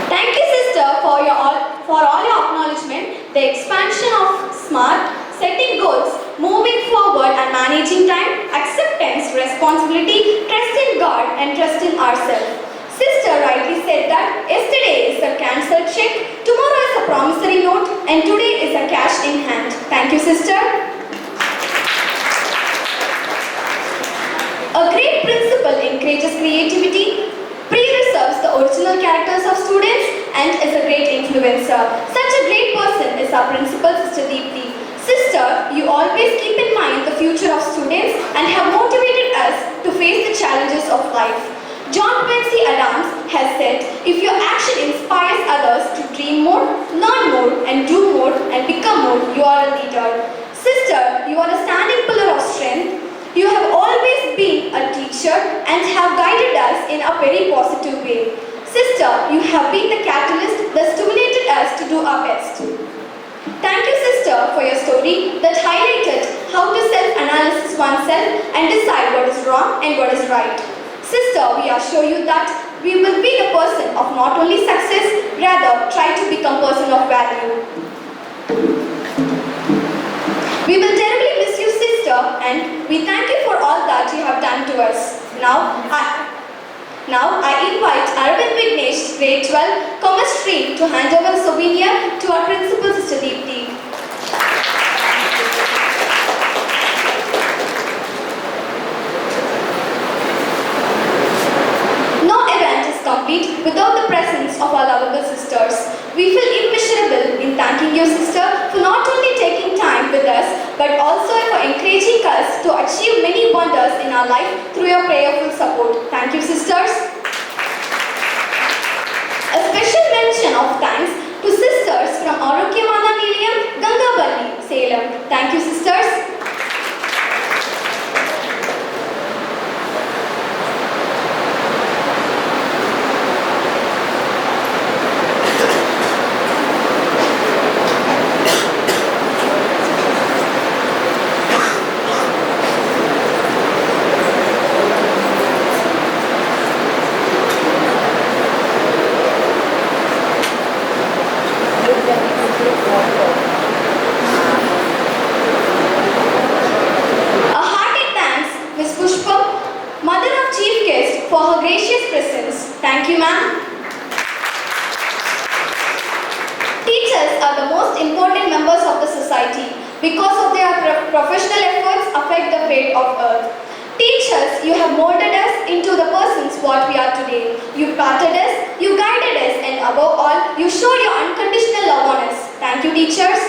Thank you, sister, for all your acknowledgement, the expansion of SMART, setting goals, moving forward and managing time, acceptance, responsibility, trust in God and trust in ourselves. Sister rightly said that yesterday is a cancelled check, tomorrow is a promissory note, and today is a cash in hand. Thank you, sister. A great principal encourages creativity, preserves the original characters of students, and is a great influencer. Such a great person is our principal, Sister Deepthi. Sister, you always keep in mind the future of students and have motivated us to face the challenges of life. John Quincy Adams has said, if your action inspires others to dream more, learn more, and do more, and become more, you are a leader. Sister, you are a standing pillar of strength. You have always been a teacher and have guided us in a very positive way. Sister, you have been the catalyst that stimulated us to do our best. Thank you, sister, for your story that highlighted how to self-analyze oneself and decide what is wrong and what is right. Sister, we assure you that we will be the person of not only success, rather try to become person of value. We will terribly miss you, sister, and we thank you for all that you have done to us. Now I invite Arvind Vignesh, grade 12, Commerce Stream, to hand over the souvenir to our principal, Sister Deepthi. No event is complete without the presence of our lovable sisters. We feel immeasurable in thanking you, sister, for not only taking time with us, but also for encouraging us to achieve many wonders in our life through your prayerful support. Thank you, sisters. A special mention of thanks to sisters from Arogyamana Nilayam, Gangavalli, Salem. Thank you, sisters. A hearty thanks, Ms. Pushpa, Mother of Chief Guest, for her gracious presence. Thank you, ma'am. Teachers are the most important members of the society because of their professional efforts affect the fate of earth. Teachers, you have molded us into the persons what we are today. You patted us, you guided us, and above all, you showed your unconditional love on us. Thank you, teachers.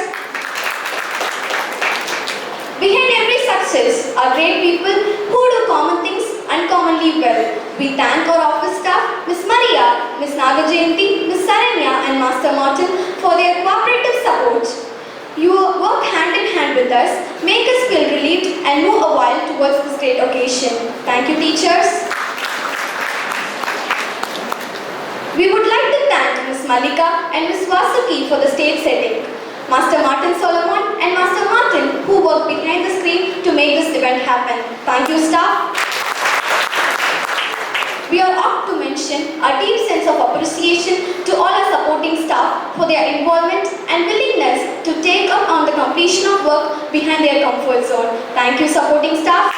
Behind every success are great people who do common things uncommonly well. We thank our office staff, Ms. Maria, Ms. Nagajayanti, Ms. Saranya, and Master Martin for their cooperative support. You work hand in hand with us, make us feel relieved, and move a while towards this great occasion. Thank you, teachers. We would like to thank Ms. Malika and Ms. Vasuki for the stage setting, Master Martin Solomon and Master Martin who worked behind the screen to make this event happen. Thank you, staff. We are apt to mention our deep sense of appreciation to all our supporting staff for their involvement and willingness to take up on the completion of work behind their comfort zone. Thank you, supporting staff.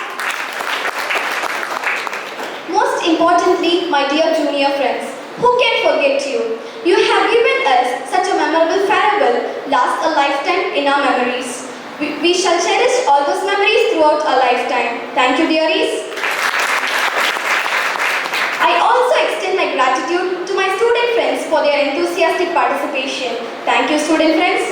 Most importantly, my dear junior friends, who can forget you? You have given us such a memorable farewell, last a lifetime in our memories. We shall cherish all those memories throughout our lifetime. Thank you, dearies. I also extend my gratitude to my student friends for their enthusiastic participation. Thank you, student friends.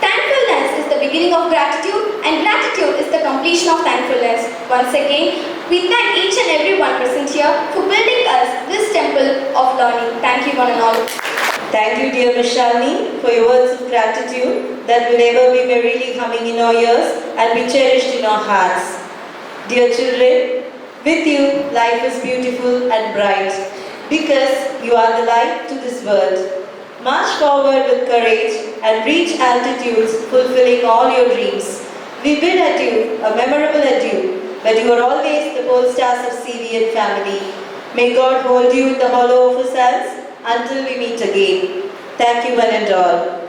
Thankfulness is the beginning of gratitude, and gratitude is the completion of thankfulness. Once again, we thank each and every one present here for building us this temple of learning. Thank you, one and all. Thank you, dear Ms. Shalini, for your words of gratitude that will ever be merrily humming in our ears and be cherished in our hearts. Dear children, with you, life is beautiful and bright because you are the light to this world. March forward with courage and reach altitudes fulfilling all your dreams. We bid adieu, a memorable adieu, but you are always the pole stars of CVN family. May God hold you in the hollow of His hands until we meet again. Thank you, one and all.